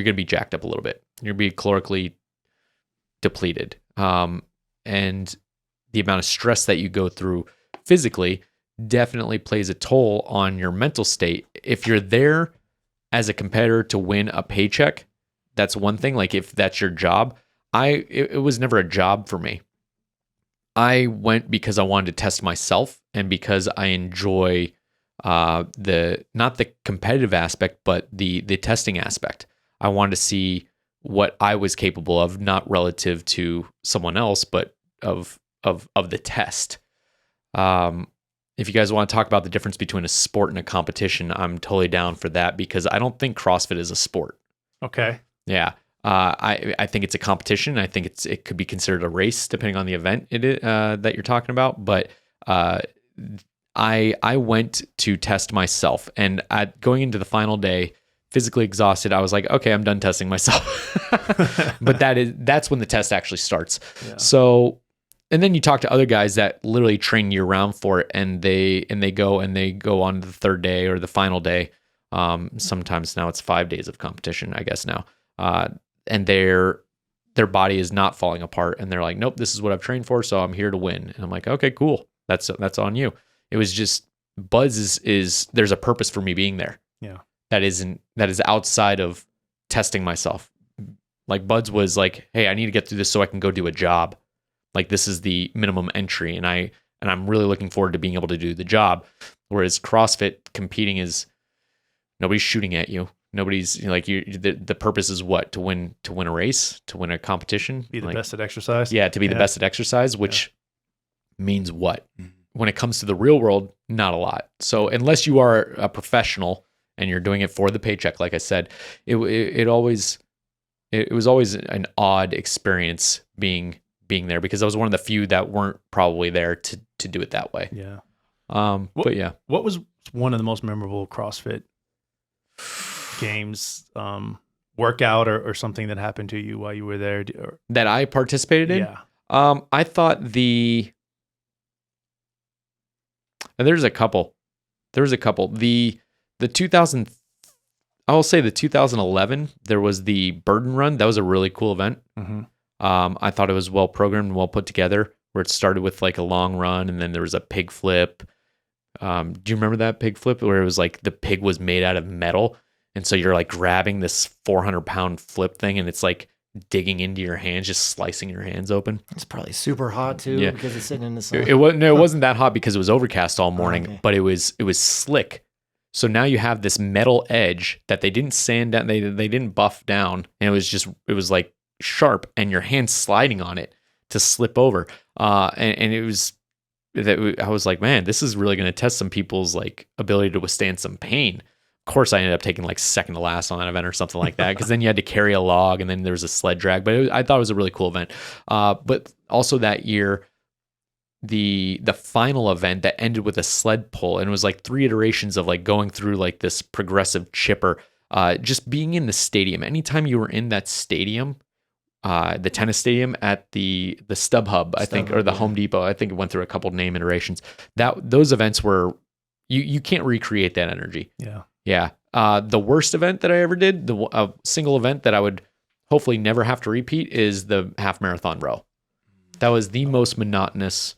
going to be jacked up a little bit. You're going to be calorically depleted. And the amount of stress that you go through physically definitely plays a toll on your mental state. If you're there as a competitor to win a paycheck, that's one thing. Like if that's your job, it was never a job for me. I went because I wanted to test myself and because I enjoy not the competitive aspect, but the testing aspect. I wanted to see what I was capable of, not relative to someone else, but of the test. If you guys want to talk about the difference between a sport and a competition, I'm totally down for that because I don't think CrossFit is a sport. Okay. Yeah. I think it's a competition. I think it could be considered a race depending on the event that you're talking about. But I went to test myself, and going into the final day, physically exhausted, I was like, okay, I'm done testing myself. But that's when the test actually starts. Yeah. So, and then you talk to other guys that literally train year round for it, and they go on to the third day or the final day. Sometimes now it's 5 days of competition, I guess now. And their body is not falling apart, and they're like, nope, this is what I've trained for, so I'm here to win. And I'm like, okay, cool. That's on you. It was just Buds is there's a purpose for me being there. Yeah. That is outside of testing myself. Like Buds was like, hey, I need to get through this so I can go do a job. Like this is the minimum entry, and I'm really looking forward to being able to do the job. Whereas CrossFit competing is nobody's shooting at you. Nobody's like the purpose is what? To win a race, to win a competition, be the best at exercise. Yeah, to be the best at exercise, which means what? When it comes to the real world, not a lot. So unless you are a professional and you're doing it for the paycheck, like I said, it was always an odd experience being there because I was one of the few that weren't probably there to do it that way. Yeah. But yeah. What was one of the most memorable CrossFit games, workout or something that happened to you while you were there? That I participated in? Yeah. I thought there's a couple. The 2000, I will say the 2011, there was the Burden Run. That was a really cool event. Mm-hmm. I thought it was well programmed and well put together, where it started with like a long run and then there was a pig flip. Do you remember that pig flip where it was like the pig was made out of metal? And so you're like grabbing this 400-pound flip thing and it's like digging into your hands, just slicing your hands open. It's probably super hot too because it's sitting in the sun. It wasn't that hot because it was overcast all morning, but it was slick. So now you have this metal edge that they didn't sand down, they didn't buff down, and it was like sharp, and your hand sliding on it to slip over. And it was that I was like, man, this is really going to test some people's like ability to withstand some pain. Of course, I ended up taking like second to last on that event or something like that, because then you had to carry a log and then there was a sled drag. But I thought it was a really cool event. But also that year, the final event that ended with a sled pull, and it was like 3 iterations of like going through like this progressive chipper, just being in the stadium. Anytime you were in that stadium, the tennis stadium at the StubHub, I think, or the Home Depot, I think it went through a couple name iterations. Those events were, you can't recreate that energy. Yeah. Yeah. The worst event that I ever did, a single event that I would hopefully never have to repeat, is the half marathon row. That was the most monotonous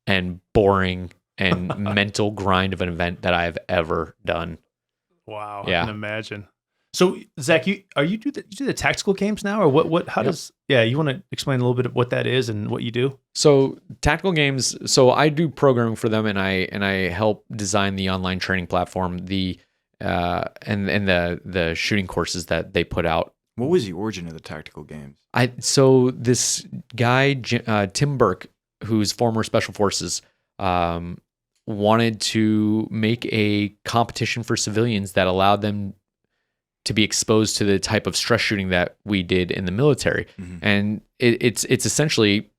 and boring and mental grind of an event that I've ever done. Wow. Yeah. I can imagine. So Zach, you do the tactical games now, or what? How does? Yeah, you want to explain a little bit of what that is and what you do? So tactical games. So I do programming for them, and I help design the online training platform, and the shooting courses that they put out. What was the origin of the tactical games? So this guy Tim Burke, who's former Special Forces, wanted to make a competition for civilians that allowed them to be exposed to the type of stress shooting that we did in the military. Mm-hmm. And it's essentially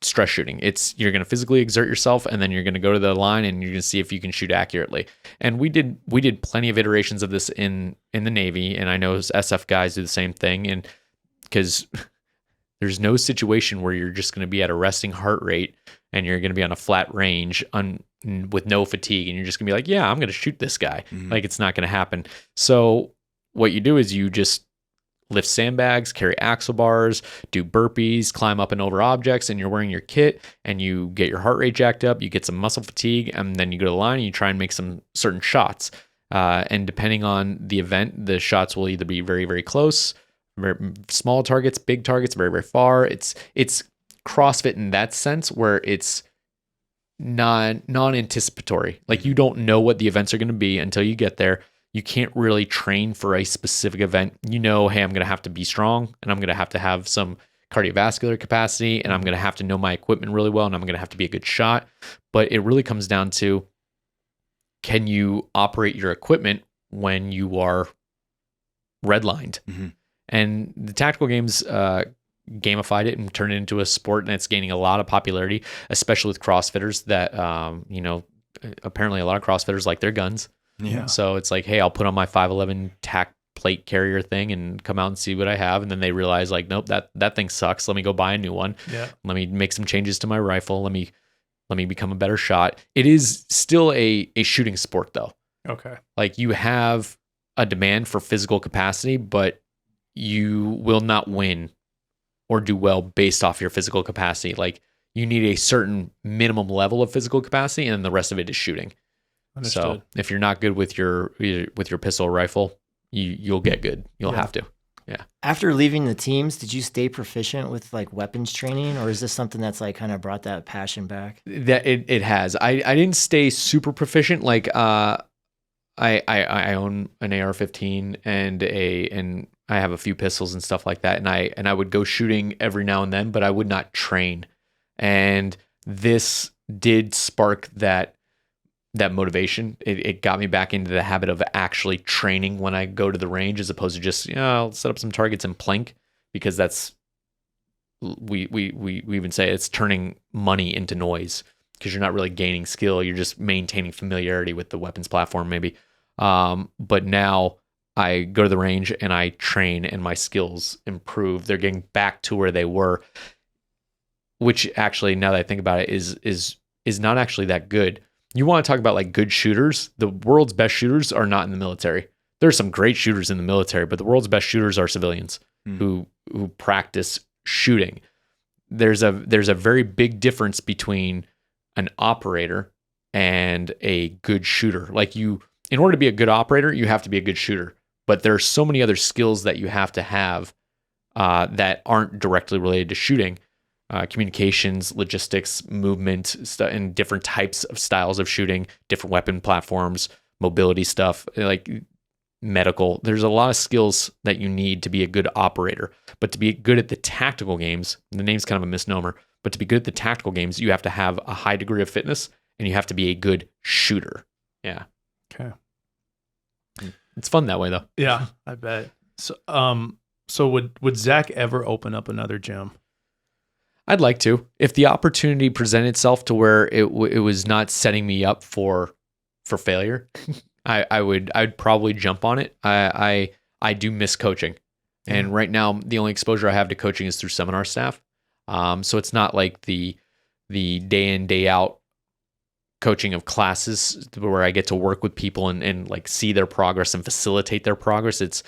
stress shooting. You're going to physically exert yourself, and then you're going to go to the line and you're going to see if you can shoot accurately. And we did plenty of iterations of this in the Navy, and I know SF guys do the same thing. And because there's no situation where you're just going to be at a resting heart rate and you're going to be on a flat range with no fatigue, and you're just going to be like, yeah, I'm going to shoot this guy. Mm-hmm. Like, it's not going to happen. So what you do is you just lift sandbags, carry axle bars, do burpees, climb up and over objects, and you're wearing your kit and you get your heart rate jacked up, you get some muscle fatigue, and then you go to the line and you try and make some certain shots. And depending on the event, the shots will either be very, very close, very small targets, big targets, very, very far. It's CrossFit in that sense where it's non-anticipatory. Like you don't know what the events are going to be until you get there. You can't really train for a specific event. You know, hey, I'm going to have to be strong and I'm going to have some cardiovascular capacity and I'm going to have to know my equipment really well and I'm going to have to be a good shot. But it really comes down to, can you operate your equipment when you are redlined? Mm-hmm. And the tactical games gamified it and turned it into a sport, and it's gaining a lot of popularity, especially with CrossFitters that, apparently a lot of CrossFitters like their guns. Yeah. So it's like, hey, I'll put on my 511 tack plate carrier thing and come out and see what I have. And then they realize like, nope, that thing sucks. Let me go buy a new one. Yeah. Let me make some changes to my rifle. Let me become a better shot. It is still a shooting sport though. Okay. Like you have a demand for physical capacity, but you will not win or do well based off your physical capacity. Like you need a certain minimum level of physical capacity, and then the rest of it is shooting. Understood. So if you're not good with your pistol or rifle, you'll get good. You'll have to. Yeah. After leaving the teams, did you stay proficient with like weapons training, or is this something that's like kind of brought that passion back? That it has. I didn't stay super proficient. Like I own an AR-15 and I have a few pistols and stuff like that. And I would go shooting every now and then, but I would not train. And this did spark that motivation. It got me back into the habit of actually training when I go to the range, as opposed to just, I'll set up some targets and plank, because that's, we even say it's turning money into noise, because you're not really gaining skill. You're just maintaining familiarity with the weapons platform maybe. But now I go to the range and I train and my skills improve. They're getting back to where they were, which actually, now that I think about it, is not actually that good. You want to talk about like good shooters? The world's best shooters are not in the military. There are some great shooters in the military, but the world's best shooters are civilians who practice shooting. There's a very big difference between an operator and a good shooter. Like in order to be a good operator, you have to be a good shooter. But there are so many other skills that you have to have that aren't directly related to shooting. Communications, logistics, movement, and different types of styles of shooting, different weapon platforms, mobility stuff, like medical. There's a lot of skills that you need to be a good operator. But to be good at the tactical games, the name's kind of a misnomer, but to be good at the tactical games, you have to have a high degree of fitness and you have to be a good shooter. Yeah. Okay. It's fun that way though. Yeah, I bet. So would Zach ever open up another gym? I'd like to. If the opportunity presented itself to where it was not setting me up for failure, I'd probably jump on it. I do miss coaching. And right now the only exposure I have to coaching is through seminar staff. So it's not like the day in, day out coaching of classes where I get to work with people and like see their progress and facilitate their progress. It's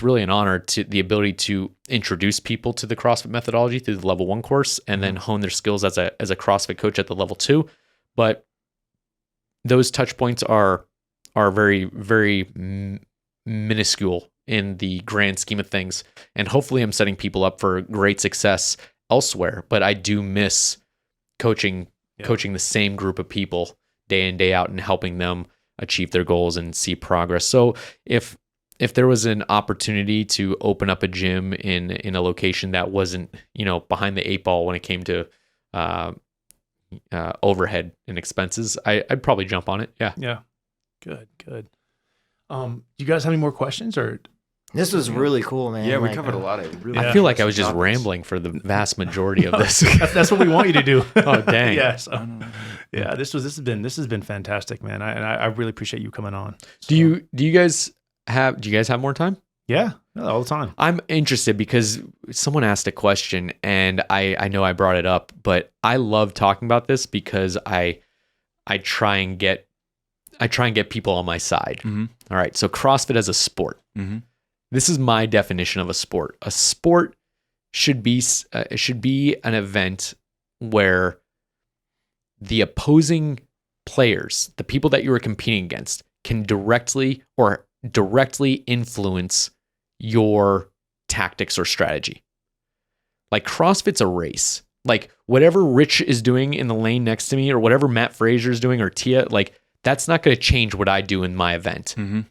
really an honor to the ability to introduce people to the CrossFit methodology through the level 1 course and then hone their skills as a CrossFit coach at the level 2. But those touch points are very, very minuscule in the grand scheme of things. And hopefully I'm setting people up for great success elsewhere, but I do miss coaching the same group of people day in, day out and helping them achieve their goals and see progress. So if there was an opportunity to open up a gym in a location that wasn't, behind the 8 ball when it came to overhead and expenses, I'd probably jump on it. Yeah. Yeah. Good. Do you guys have any more questions or? This was really cool, man. Yeah, we covered a lot of really. I feel like I was just rambling for the vast majority of this. That's what we want you to do. Oh, dang. Yeah. So, yeah. This has been fantastic, man. I really appreciate you coming on. So. Do you guys have more time? Yeah, all the time. I'm interested because someone asked a question and I know I brought it up, but I love talking about this because I try and get people on my side. Mm-hmm. All right. So CrossFit as a sport. Mm-hmm. this is my definition of a sport. A sport should be an event where the opposing players, the people that you are competing against, can directly influence your tactics or strategy. Like CrossFit's a race. Like whatever Rich is doing in the lane next to me, or whatever Matt Fraser is doing, or Tia, like that's not going to change what I do in my event. Mm-hmm.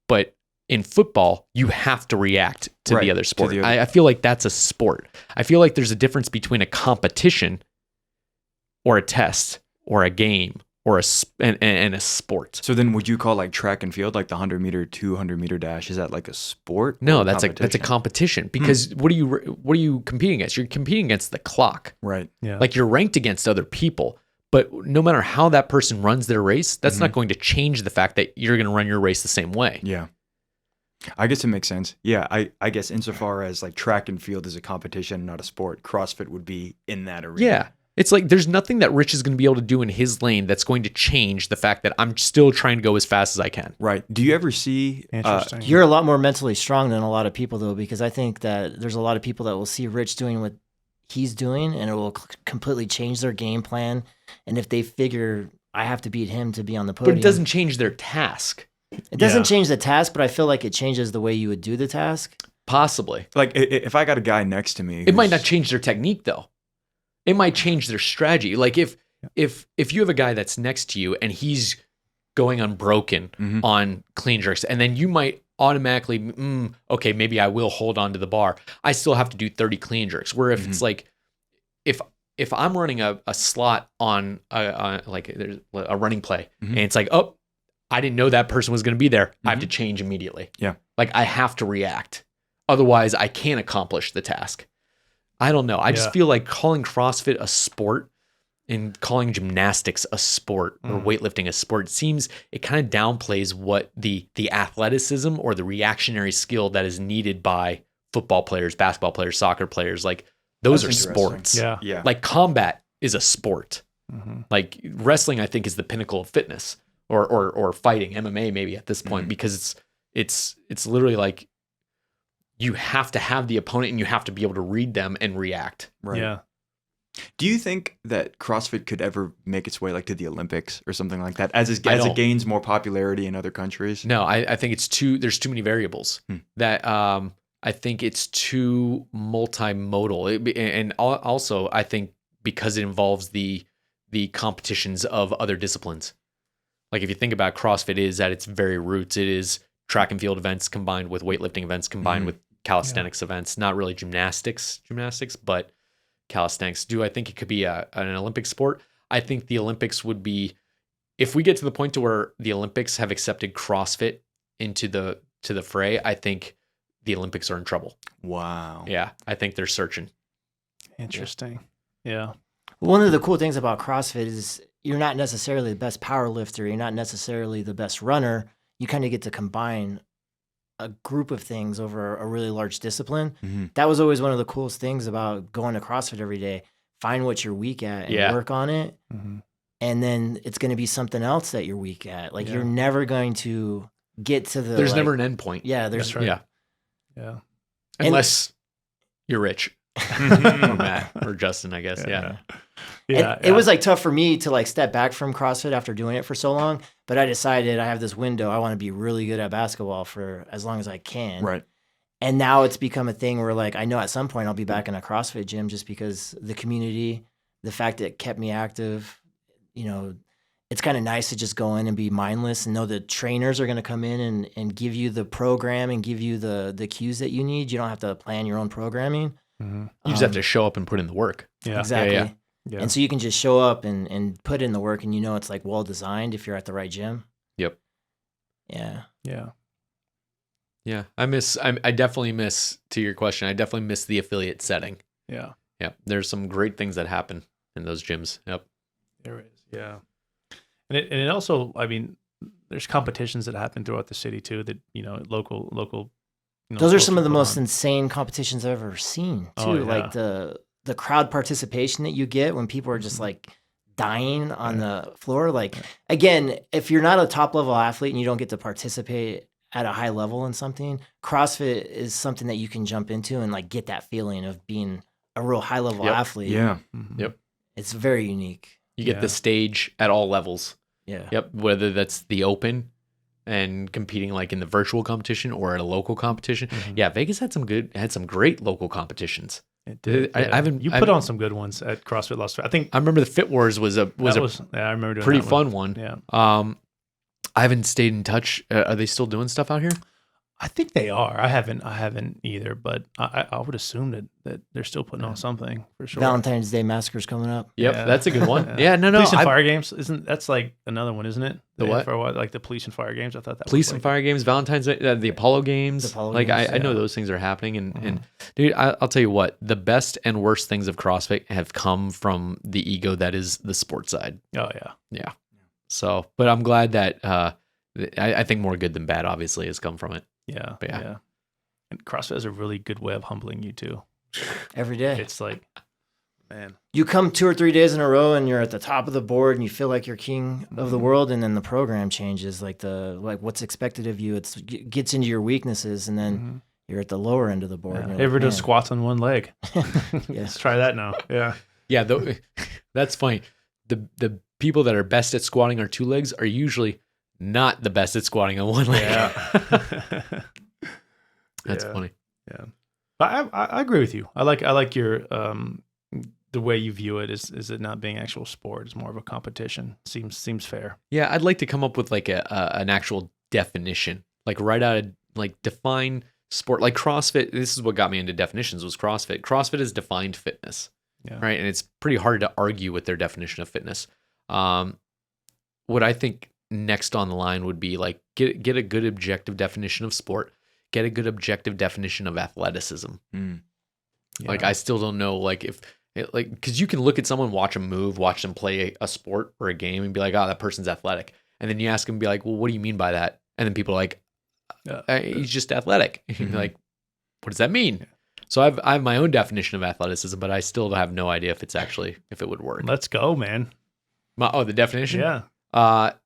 But in football, you have to react to the other sport. I feel like that's a sport. I feel like there's a difference between a competition or a test or a game or and a sport. So then would you call like track and field, like the 100-meter, 200-meter dash, is that like a sport? No, that's a competition, because what are you competing against? You're competing against the clock. Right. Yeah. Like you're ranked against other people, but no matter how that person runs their race, that's not going to change the fact that you're going to run your race the same way. Yeah. I guess it makes sense. Yeah, I guess insofar as like track and field is a competition, not a sport, CrossFit would be in that arena. Yeah. It's like there's nothing that Rich is going to be able to do in his lane that's going to change the fact that I'm still trying to go as fast as I can. Right. Do you ever see... Interesting. You're a lot more mentally strong than a lot of people, though, because I think that there's a lot of people that will see Rich doing what he's doing, and it will completely change their game plan. And if they figure, I have to beat him to be on the podium. But it doesn't change their task. It doesn't change the task, but I feel like it changes the way you would do the task. Possibly. Like if I got a guy next to me... It might not change their technique, though. It might change their strategy. Like if you have a guy that's next to you and he's going unbroken on clean jerks, and then you might automatically, okay, maybe I will hold on to the bar. I still have to do 30 clean jerks. Where if it's like, if I'm running a slot on like there's a running play, and it's like, oh, I didn't know that person was going to be there. I have to change immediately. Yeah. Like I have to react. Otherwise, I can't accomplish the task. I don't know. I just feel like calling CrossFit a sport and calling gymnastics a sport or weightlifting a sport it kind of downplays what the athleticism or the reactionary skill that is needed by football players, basketball players, soccer players. Like those That's are sports. Yeah. Yeah. Like combat is a sport. Like wrestling, I think, is the pinnacle of fitness, or fighting, MMA maybe at this point, because it's literally like, you have to have the opponent and you have to be able to read them and react. Right. Yeah. Do you think that CrossFit could ever make its way like to the Olympics or something like that as it gains more popularity in other countries? No, I think there's too many variables that I think it's too multimodal. And also I think because it involves the competitions of other disciplines. Like if you think about CrossFit is at its very roots, it is track and field events combined with weightlifting events combined with calisthenics events, not really gymnastics, but calisthenics. Do I think it could be an Olympic sport? I think the Olympics would be, if we get to the point to where the Olympics have accepted CrossFit into the fray, I think the Olympics are in trouble. Wow. Yeah, I think they're searching. Interesting. Yeah. One of the cool things about CrossFit is you're not necessarily the best power lifter. You're not necessarily the best runner. You kind of get to combine a group of things over a really large discipline. That was always one of the coolest things about going to CrossFit every day. Find what you're weak at and work on it. And then it's going to be something else that you're weak at. Like you're never going to get to the... There's never an end point. Yeah. That's right. Yeah. Unless you're rich. Or Matt or Justin, I guess. Yeah. It was like tough for me to like step back from CrossFit after doing it for so long, but I decided I have this window. I want to be really good at basketball for as long as I can. Right. And now it's become a thing where like I know at some point I'll be back in a CrossFit gym just because the community, the fact that it kept me active, it's kind of nice to just go in and be mindless and know the trainers are going to come in and give you the program and give you the cues that you need. You don't have to plan your own programming. You just have to show up and put in the work. Yeah. Exactly. Yeah. And so you can just show up and put in the work, and it's like well designed if you're at the right gym. Yep. Yeah. Yeah. Yeah. I definitely miss, to your question, I definitely miss the affiliate setting. Yeah. Yeah. There's some great things that happen in those gyms. Yep. There is. Yeah. And it also, I mean, there's competitions that happen throughout the city too that, local. Those are some of the most insane competitions I've ever seen too. Oh, yeah. Like the crowd participation that you get when people are just like dying on the floor. Like again, if you're not a top level athlete and you don't get to participate at a high level in something, CrossFit is something that you can jump into and like get that feeling of being a real high level athlete. Yeah. Yep. It's very unique. You get the stage at all levels. Yeah. Yep. Whether that's the open and competing like in the virtual competition or at a local competition. Yeah, Vegas had some great local competitions. It did. You put on some good ones at CrossFit Las Vegas. I think I remember the Fit Wars was a I remember doing pretty that fun one. Yeah. I haven't stayed in touch. Are they still doing stuff out here? I think they are. I haven't either, but I would assume that they're still putting on something for sure. Valentine's Day Massacre's coming up. Yep, that's a good one. Yeah, no. Police and Fire Games that's like another one, isn't it? The what? For what? Like the Police and Fire Games. I thought that Police was and Fire Games, Valentine's Day, the Apollo Games. I know those things are happening, and dude, I'll tell you what, the best and worst things of CrossFit have come from the ego that is the sports side. Oh yeah. So, but I'm glad that I think more good than bad obviously has come from it. Yeah. But yeah. And CrossFit has a really good way of humbling you too. Every day. It's like, man. You come 2 or 3 days in a row and you're at the top of the board and you feel like you're king of the world, and then the program changes, like what's expected of you. It gets into your weaknesses, and then you're at the lower end of the board. Yeah. Ever do squats on one leg? Let's try that now. Yeah. Yeah, that's funny. The people that are best at squatting on 2 legs are usually not the best at squatting on 1 leg. Yeah. That's funny. Yeah. But I agree with you. I like your the way you view it is it not being actual sport, it's more of a competition. Seems fair. Yeah, I'd like to come up with like an actual definition. Like write out define sport. Like CrossFit, this is what got me into definitions, was CrossFit. CrossFit is defined fitness. Yeah. Right? And it's pretty hard to argue with their definition of fitness. What I think next on the line would be like get a good objective definition of sport, get a good objective definition of athleticism. Yeah. Like I still don't know because you can look at someone, watch them move, watch them play a sport or a game and be like, oh, that person's athletic. And then you ask them, be like, well, what do you mean by that? And then people are like, he's just athletic. And you're like, what does that mean? So I have my own definition of athleticism, but I still have no idea if it would work. Let's go, man. The definition? Yeah.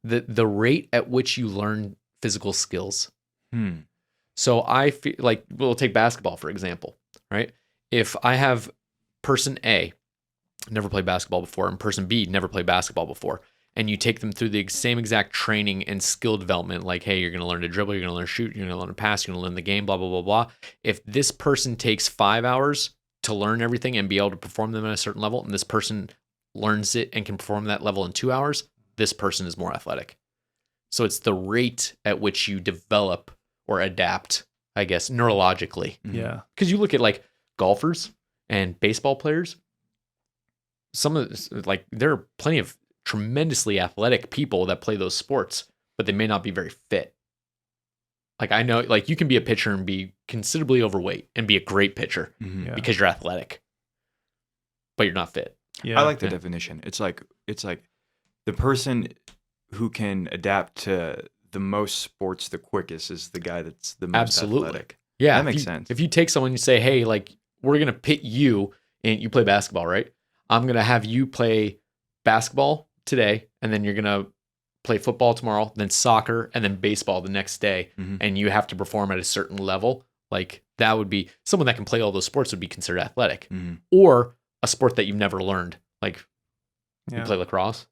The rate at which you learn physical skills. So I feel like, we'll take basketball, for example, right? If I have person A, never played basketball before, and person B, never played basketball before, and you take them through the same exact training and skill development, like, hey, you're going to learn to dribble, you're going to learn to shoot, you're going to learn to pass, you're going to learn the game, blah, blah, blah, blah. If this person takes 5 hours to learn everything and be able to perform them at a certain level, and this person learns it and can perform that level in 2 hours, this person is more athletic. So it's the rate at which you develop or adapt, I guess, neurologically. Yeah. Because you look at like golfers and baseball players, there are plenty of tremendously athletic people that play those sports, but they may not be very fit. Like I know, like you can be a pitcher and be considerably overweight and be a great pitcher because you're athletic, but you're not fit. Yeah. I like the definition. It's like the person who can adapt to the most sports the quickest is the guy that's the most athletic. Yeah, that makes sense. If you take someone and you say, hey, like we're gonna pit you, and you play basketball, right? I'm gonna have you play basketball today, and then you're gonna play football tomorrow, then soccer, and then baseball the next day, and you have to perform at a certain level. Like that would be someone that can play all those sports would be considered athletic, or a sport that you've never learned. Like you play lacrosse.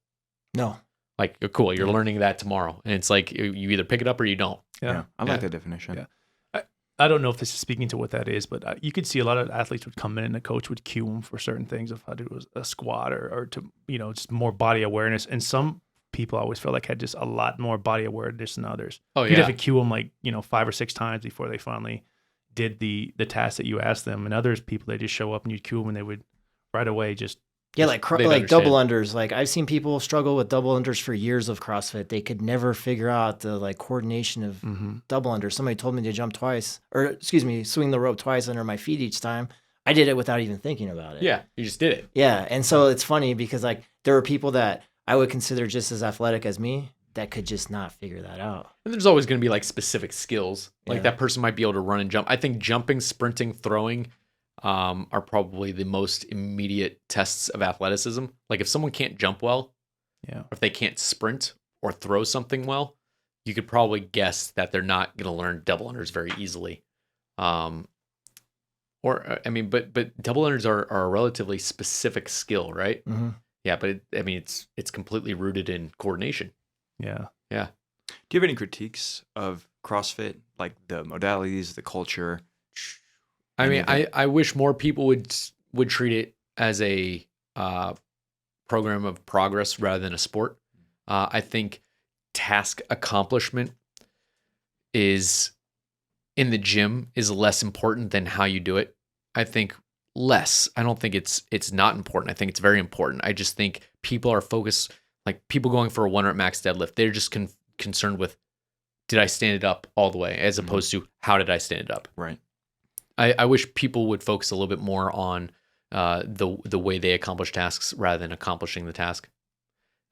No. Like, cool, you're learning that tomorrow. And it's like, you either pick it up or you don't. Yeah. I like that definition. Yeah. I don't know if this is speaking to what that is, but you could see a lot of athletes would come in and the coach would cue them for certain things of how to do a squat or to, just more body awareness. And some people I always felt like had just a lot more body awareness than others. Oh, yeah. You'd have to cue them 5 or 6 times before they finally did the task that you asked them. And others people, they just show up and you'd cue them and they would right away just. Yeah, like double unders. Like I've seen people struggle with double unders for years of CrossFit. They could never figure out the coordination of double unders. Somebody told me to swing the rope twice under my feet each time. I did it without even thinking about it. Yeah, you just did it. Yeah, and so it's funny because there are people that I would consider just as athletic as me that could just not figure that out. And there's always going to be specific skills. Like that person might be able to run and jump. I think jumping, sprinting, throwing are probably the most immediate tests of athleticism. Like if someone can't jump well, or if they can't sprint or throw something well, you could probably guess that they're not going to learn double unders very easily. But double unders are a relatively specific skill, right? Mm-hmm. Yeah, but it's completely rooted in coordination. Yeah. Yeah. Do you have any critiques of CrossFit, like the modalities, the culture? I wish more people would treat it as a program of progress rather than a sport. I think task accomplishment is in the gym is less important than how you do it. I think less. I don't think it's not important. I think it's very important. I just think people are focused, like people going for a 1 rep max deadlift. They're just concerned with, did I stand it up all the way, as opposed to how did I stand it up? Right. I wish people would focus a little bit more on the way they accomplish tasks rather than accomplishing the task.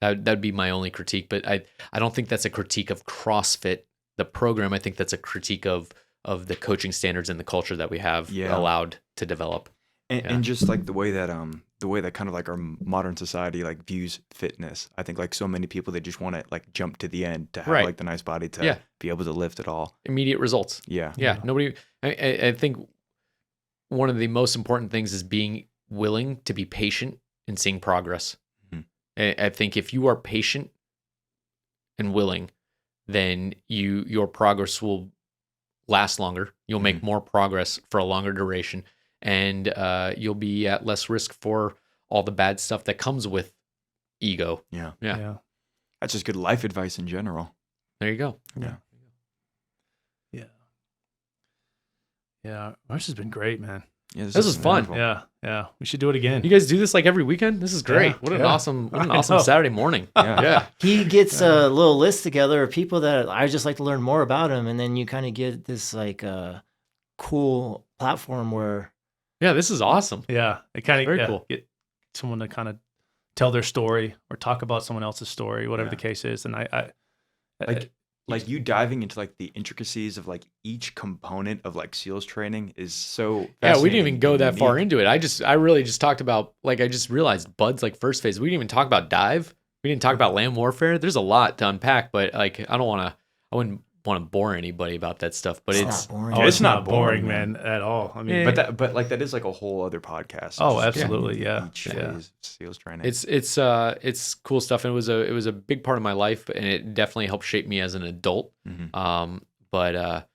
That'd be my only critique. But I don't think that's a critique of CrossFit, the program. I think that's a critique of the coaching standards and the culture that we have allowed to develop. And just like the way that kind of like our modern society like views fitness. I think like so many people, they just want to like jump to the end to have like the nice body to be able to lift it all. Immediate results. Yeah. Nobody. I think one of the most important things is being willing to be patient and seeing progress. Mm-hmm. I think if you are patient and willing, then your progress will last longer. You'll make more progress for a longer duration, and you'll be at less risk for all the bad stuff that comes with ego. Yeah. That's just good life advice in general. There you go. Yeah. This has been great, man. Yeah, this was fun. Yeah. We should do it again. You guys do this like every weekend? This is great. What an awesome Saturday morning. Yeah. He gets a little list together of people that I just like to learn more about him, and then you kind of get this like cool platform where. Yeah, this is awesome. Yeah, it kind of very cool. Get someone to kind of tell their story or talk about someone else's story, whatever the case is, and I like you diving into like the intricacies of like each component of like SEALs training is so we didn't even go that far into it. I really just talked about, like, I just realized Bud's like first phase. We didn't even talk about dive. We didn't talk about land warfare. There's a lot to unpack, but like I wouldn't want to bore anybody about that stuff, but it's not boring. it's not boring, man, at all. I mean, but like that is like a whole other podcast. Oh, absolutely, Each phase of SEALs training. It's cool stuff, and it was a big part of my life, and it definitely helped shape me as an adult. Mm-hmm. But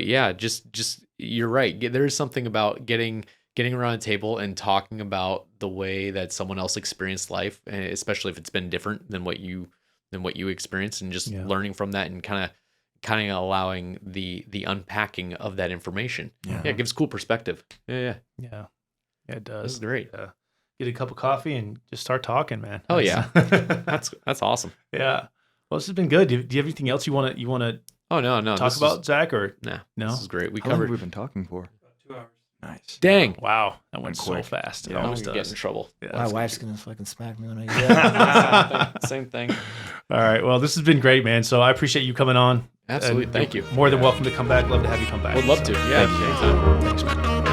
yeah, just you're right. There is something about getting around a table and talking about the way that someone else experienced life, especially if it's been different than what you experienced, and just learning from that and kind of allowing the unpacking of that information. It gives cool perspective. Yeah, it does. This is great. Get a cup of coffee and just start talking, man. Oh yeah, that's awesome. Yeah. Well, this has been good. Do you have anything else you want to? Oh no. Talk about Zach or no? No, this is great. How long have we been talking for? About 2 hours. Nice. Dang. Wow, that went quick. so fast. Yeah, It almost I'm does. getting in trouble. Yeah, My that's wife's good. gonna fucking smack me when I do that. Same thing. All right. Well, this has been great, man. So I appreciate you coming on. Absolutely. And Thank you. More than welcome to come back. Love to have you come back. Would love to. Yeah. Thank you. Anytime. Thanks, man.